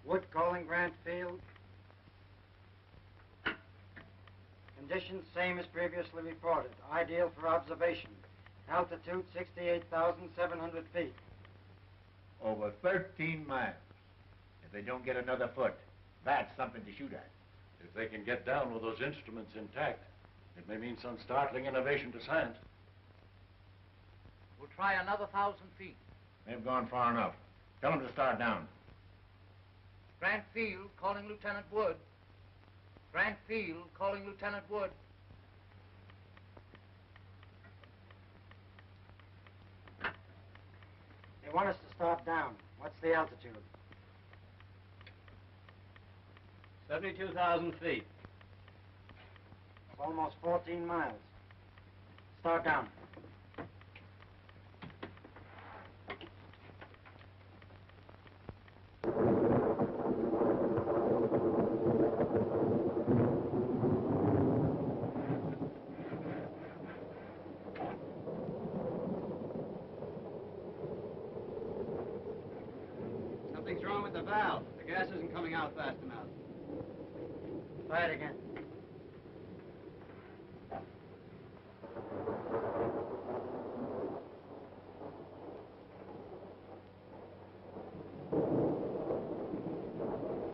Wood calling Grant Field. Conditions same as previously reported. Ideal for observation. Altitude 68,700 feet. Over 13 miles. If they don't get another foot, that's something to shoot at. If they can get down with those instruments intact, it may mean some startling innovation to science. We'll try another 1,000 feet. They've gone far enough. Tell them to start down. Grant Field calling Lieutenant Wood. Grant Field calling Lieutenant Wood. They want us to start down. What's the altitude? 72,000 feet. It's almost 14 miles. Start down. Something's wrong with the valve. The gas isn't coming out fast enough. Try it again.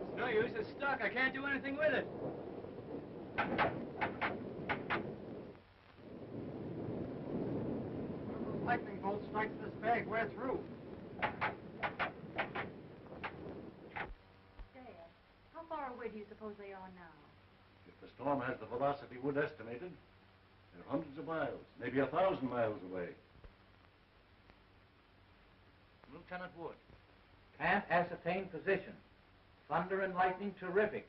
It's no use. It's stuck. I can't do anything with it. Lightning bolt strikes this bag, we're through. Dad, how far away do you suppose they are now? If the storm has the velocity Wood estimated, they're hundreds of miles, maybe 1,000 miles away. Lieutenant Wood, can't ascertain position. Thunder and lightning terrific.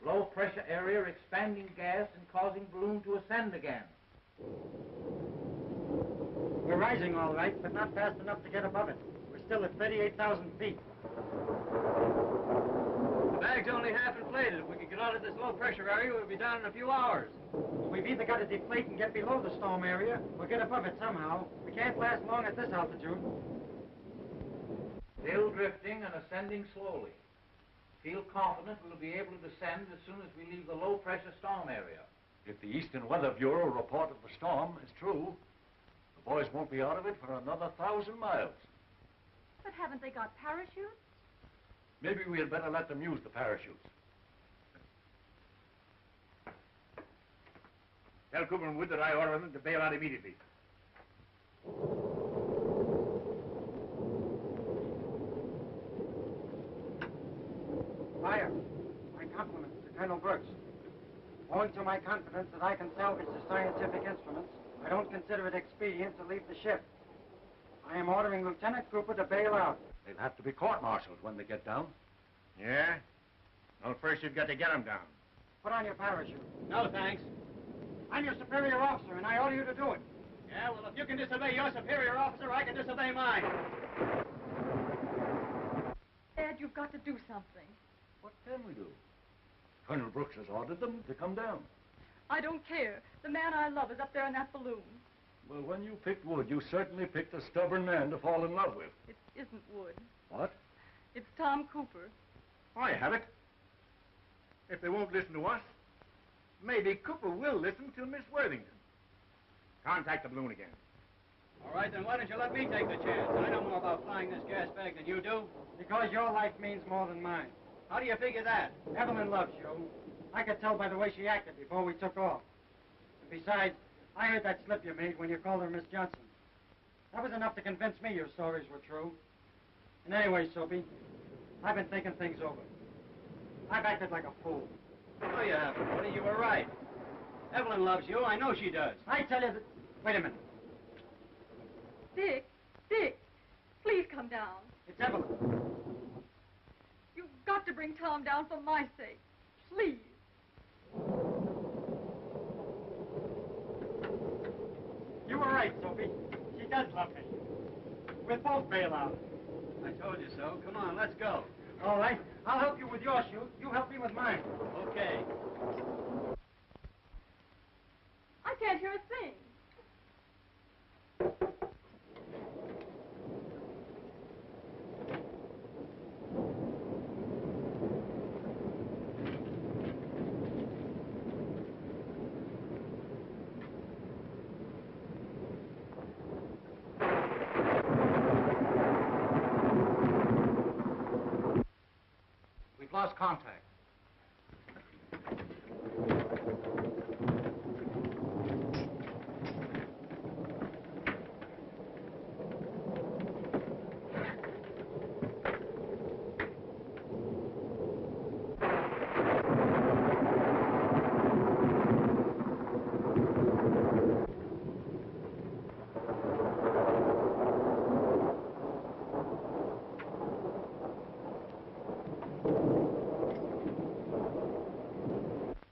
Low pressure area expanding gas and causing balloon to ascend again. We're rising all right, but not fast enough to get above it. We're still at 38,000 feet. The bag's only half inflated. If we could get out of this low pressure area, we'll be down in a few hours. We've either got to deflate and get below the storm area, or get above it somehow. We can't last long at this altitude. Still drifting and ascending slowly. Feel confident we'll be able to descend as soon as we leave the low pressure storm area. If the Eastern Weather Bureau report of the storm is true, the boys won't be out of it for another 1,000 miles. But haven't they got parachutes? Maybe we'd better let them use the parachutes. Tell Cooper and Wood that I order them to bail out immediately. Fire. My compliments to Colonel Brooks. Owing to my confidence that I can salvage the scientific instruments, I don't consider it expedient to leave the ship. I am ordering Lieutenant Cooper to bail out. They'll have to be court-martialed when they get down. Yeah? Well, first you've got to get them down. Put on your parachute. No, thanks. I'm your superior officer, and I order you to do it. Yeah, well, if you can disobey your superior officer, I can disobey mine. Dad, you've got to do something. What can we do? Colonel Brooks has ordered them to come down. I don't care. The man I love is up there in that balloon. Well, when you picked Wood, you certainly picked a stubborn man to fall in love with. It isn't Wood. What? It's Tom Cooper. I have it. If they won't listen to us, maybe Cooper will listen to Miss Worthington. Contact the balloon again. All right, then why don't you let me take the chance? I know more about flying this gas bag than you do. Because your life means more than mine. How do you figure that? Evelyn loves you. I could tell by the way she acted before we took off. And besides, I heard that slip you made when you called her Miss Johnson. That was enough to convince me your stories were true. And anyway, Soapy, I've been thinking things over. I've acted like a fool. No, you haven't, Woody. You were right. Evelyn loves you. I know she does. I tell you that... Wait a minute. Dick, please come down. It's Evelyn. You've got to bring Tom down for my sake. Please. You were right, Soapy. She does love me. We'll both bail out. I told you so. Come on, let's go. All right. I'll help you with your chute. You help me with mine. Okay. I can't hear a thing. We've lost contact.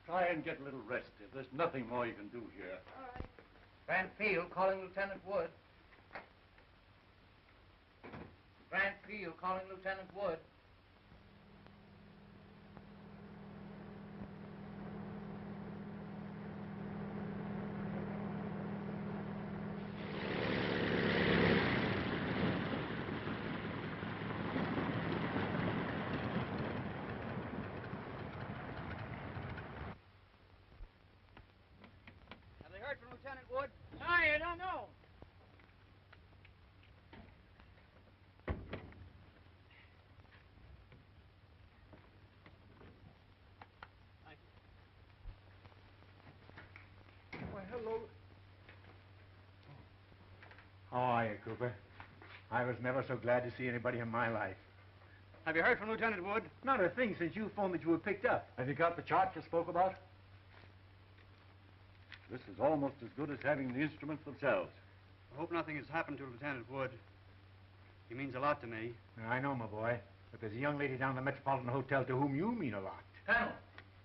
Try and get a little rest. If there's nothing more you can do here. All right. Grant Field calling Lieutenant Wood. Grant Field calling Lieutenant Wood. hello. How are you, Cooper? I was never so glad to see anybody in my life. Have you heard from Lieutenant Wood? Not a thing since you phoned that you were picked up. Have you got the chart you spoke about? This is almost as good as having the instruments themselves. I hope nothing has happened to Lieutenant Wood. He means a lot to me. I know, my boy. But there's a young lady down at the Metropolitan Hotel to whom you mean a lot. Colonel.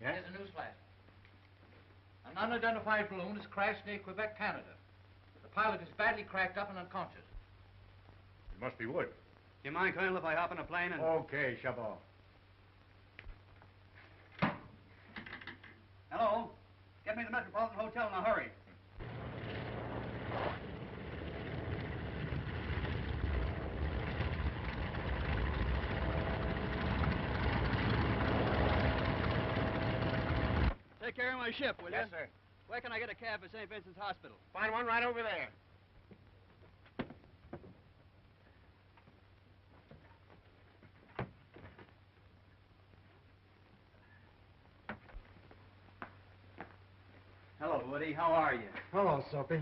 Yes? Here's a news flash. An unidentified balloon has crashed near Quebec, Canada. The pilot is badly cracked up and unconscious. It must be Wood. Do you mind, Colonel, if I hop in a plane and... Okay, Chabot. Hello? Get me to the Metropolitan Hotel in a hurry. Take care of my ship, will you? Yes, sir. Where can I get a cab for St. Vincent's Hospital? Find one right over there. Hello, Woody. How are you? Hello, Soapy.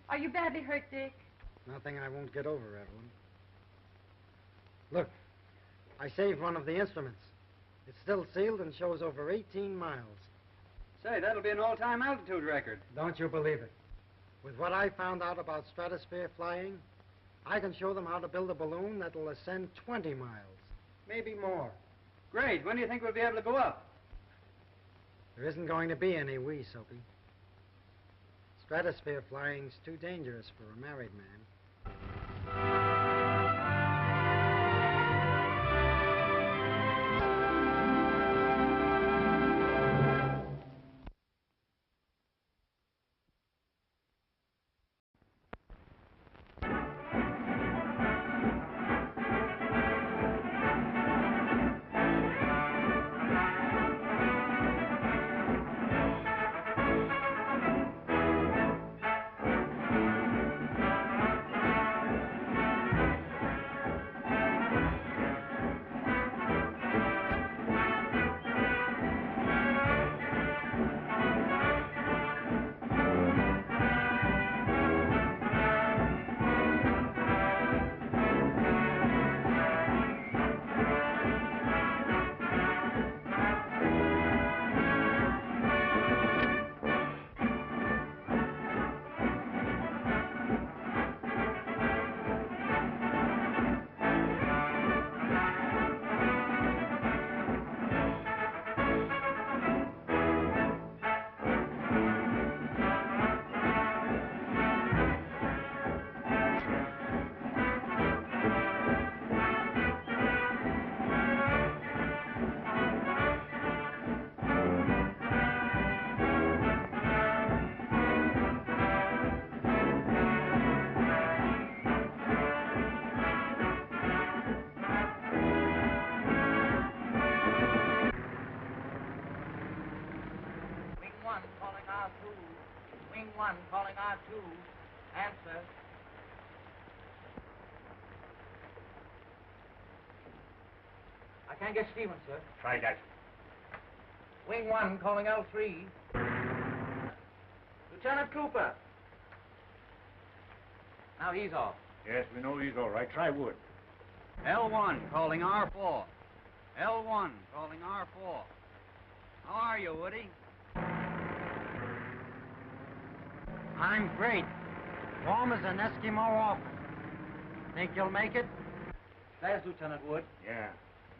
Are you badly hurt, Dick? Nothing I won't get over, Evelyn. Look, I saved one of the instruments. It's still sealed and shows over 18 miles. Say, that'll be an all-time altitude record. Don't you believe it? With what I found out about stratosphere flying, I can show them how to build a balloon that'll ascend 20 miles, maybe more. Great. When do you think we'll be able to go up? There isn't going to be any we, Soapy. Stratosphere flying's too dangerous for a married man. Wing 1 calling R2. Answer. I can't get Stevens, sir. Try that. Wing 1 calling L3. Lieutenant Cooper. Now he's off. Yes, we know he's all right. Try Wood. L1 calling R4. L1 calling R4. How are you, Woody? I'm great. Warm as an Eskimo orphan. Think you'll make it? There's Lieutenant Wood. Yeah.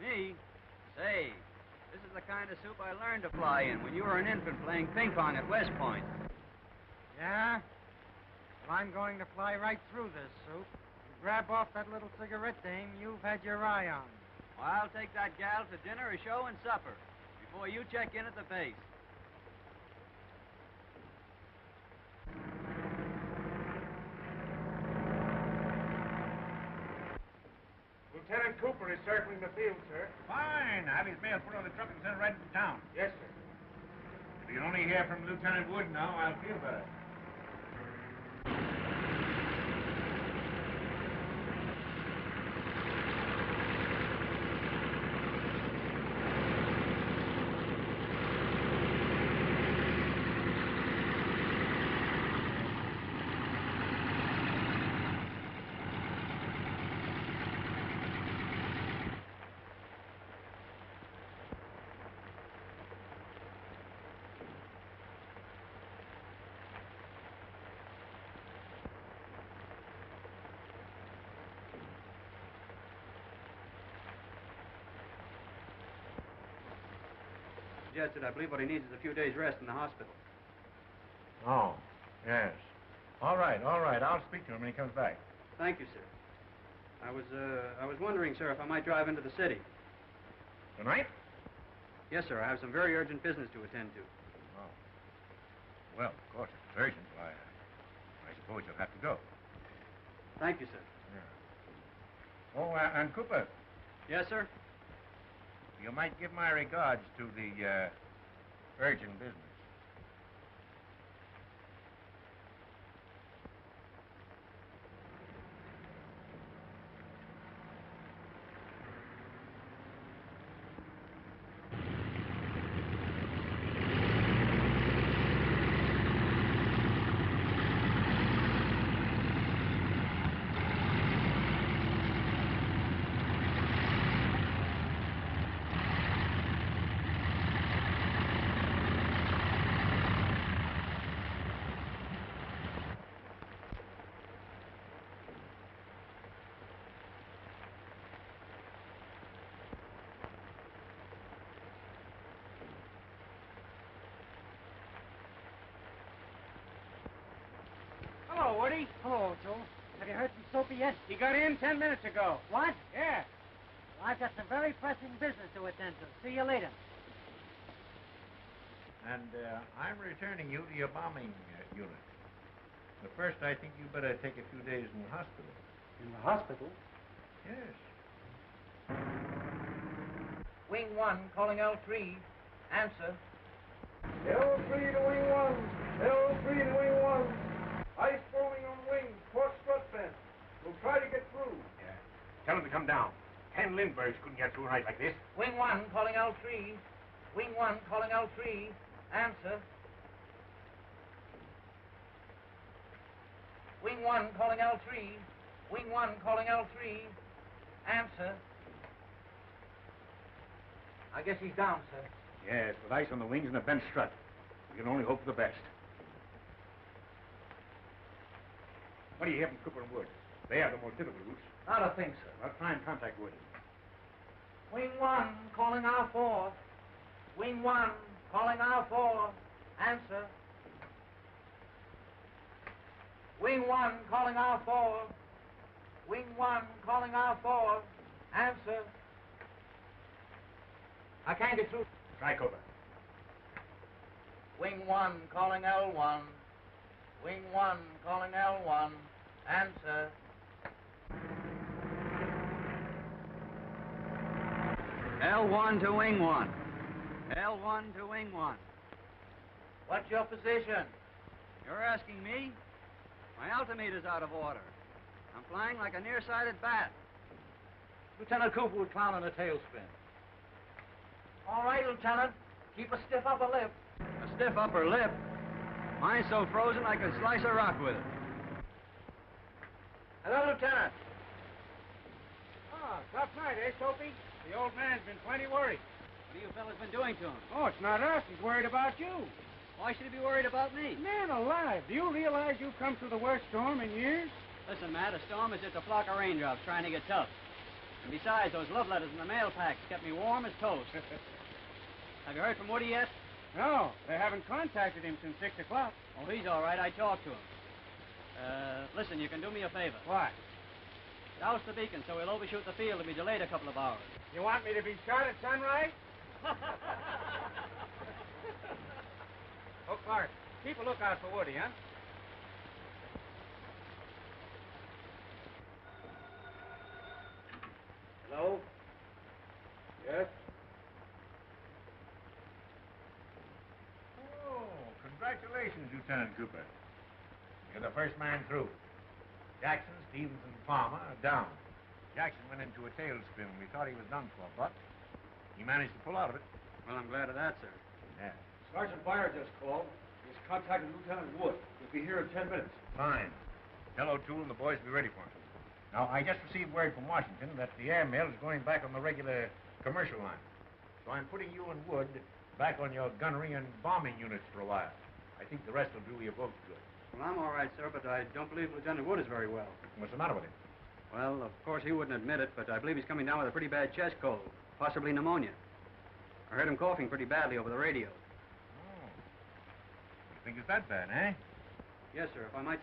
Me? Say, this is the kind of soup I learned to fly in when you were an infant playing ping pong at West Point. Yeah? Well, I'm going to fly right through this soup and grab off that little cigarette dame you've had your eye on. Well, I'll take that gal to dinner, a show, and supper before you check in at the base. Lieutenant Cooper is circling the field, sir. Fine. Have his mail put on the truck and send it right into town. Yes, sir. If you can only hear from Lieutenant Wood now, I'll feel better. suggested I believe what he needs is a few days' rest in the hospital. Oh, yes. All right. I'll speak to him when he comes back. Thank you, sir. I was wondering, sir, if I might drive into the city. Tonight? Yes, sir. I have some very urgent business to attend to. Oh. Well, of course, if it's urgent, why, I suppose you'll have to go. Thank you, sir. Yeah. Oh, and Cooper, Yes, sir? you might give my regards to the, urgent business. Hello, Woody. Hello, Joe. Have you heard from Soapy yet? He got in 10 minutes ago. What? Yeah. Well, I've got some very pressing business to attend to. See you later. And I'm returning you to your bombing unit. But first, I think you better take a few days in the hospital. In the hospital? Yes. Wing 1, calling L3. Answer. L3 to Wing 1. L3 to Wing 1. Ice forming on wings. Port strut vent. We'll try to get through. Yeah. Tell him to come down. 10 Lindberghs couldn't get through a night like this. Wing 1, calling L3. Wing 1, calling L3. Answer. Wing 1, calling L3. Wing 1, calling L3. Answer. I guess he's down, sir. Yes, with ice on the wings and a bent strut. We can only hope for the best. What do you hear from Cooper and Wood? They have the most difficult routes. Not a thing, sir. I'll try and contact Wood. Wing 1, calling R4. Wing 1, calling R4. Answer. Wing 1, calling R4. Wing 1, calling R4. Answer. I can't get through. Try Cooper. Wing 1, calling L1. Wing 1, calling L1. Answer. L1 to Wing 1. L1 to Wing 1. What's your position? You're asking me? My altimeter's out of order. I'm flying like a nearsighted bat. Lieutenant Cooper would clown on a tailspin. All right, Lieutenant. Keep a stiff upper lip. A stiff upper lip? Mine's so frozen I could slice a rock with it. Hello, Lieutenant. Oh, tough night, eh, Soapy? The old man's been plenty worried. What have you fellas been doing to him? Oh, it's not us. He's worried about you. Why should he be worried about me? Man alive, do you realize you've come through the worst storm in years? Listen, Matt, a storm is just a flock of raindrops trying to get tough. And besides, those love letters in the mail packs kept me warm as toast. Have you heard from Woody yet? No, they haven't contacted him since 6 o'clock. Oh, he's all right. I talked to him. Listen, you can do me a favor. What? Douse the beacon so we'll overshoot the field and be delayed a couple of hours. You want me to be shot at sunrise? Oh, Clark, keep a lookout for Woody, huh? Hello? Yes? Oh, congratulations, Lieutenant Cooper. You're the first man through. Jackson, Stevens, and Palmer are down. Jackson went into a tailspin. We thought he was done for, but he managed to pull out of it. Well, I'm glad of that, sir. Yeah. Sergeant Meyer just called. He's contacted Lieutenant Wood. He'll be here in 10 minutes. Fine. Tell O'Toole and the boys to be ready for him. Now, I just received word from Washington that the airmail is going back on the regular commercial line. So I'm putting you and Wood back on your gunnery and bombing units for a while. I think the rest will do you both good. Well, I'm all right, sir, but I don't believe Lieutenant Wood is very well. What's the matter with him? Well, of course, he wouldn't admit it, but I believe he's coming down with a pretty bad chest cold, possibly pneumonia. I heard him coughing pretty badly over the radio. Oh. You think it's that bad, eh? Yes, sir. If I might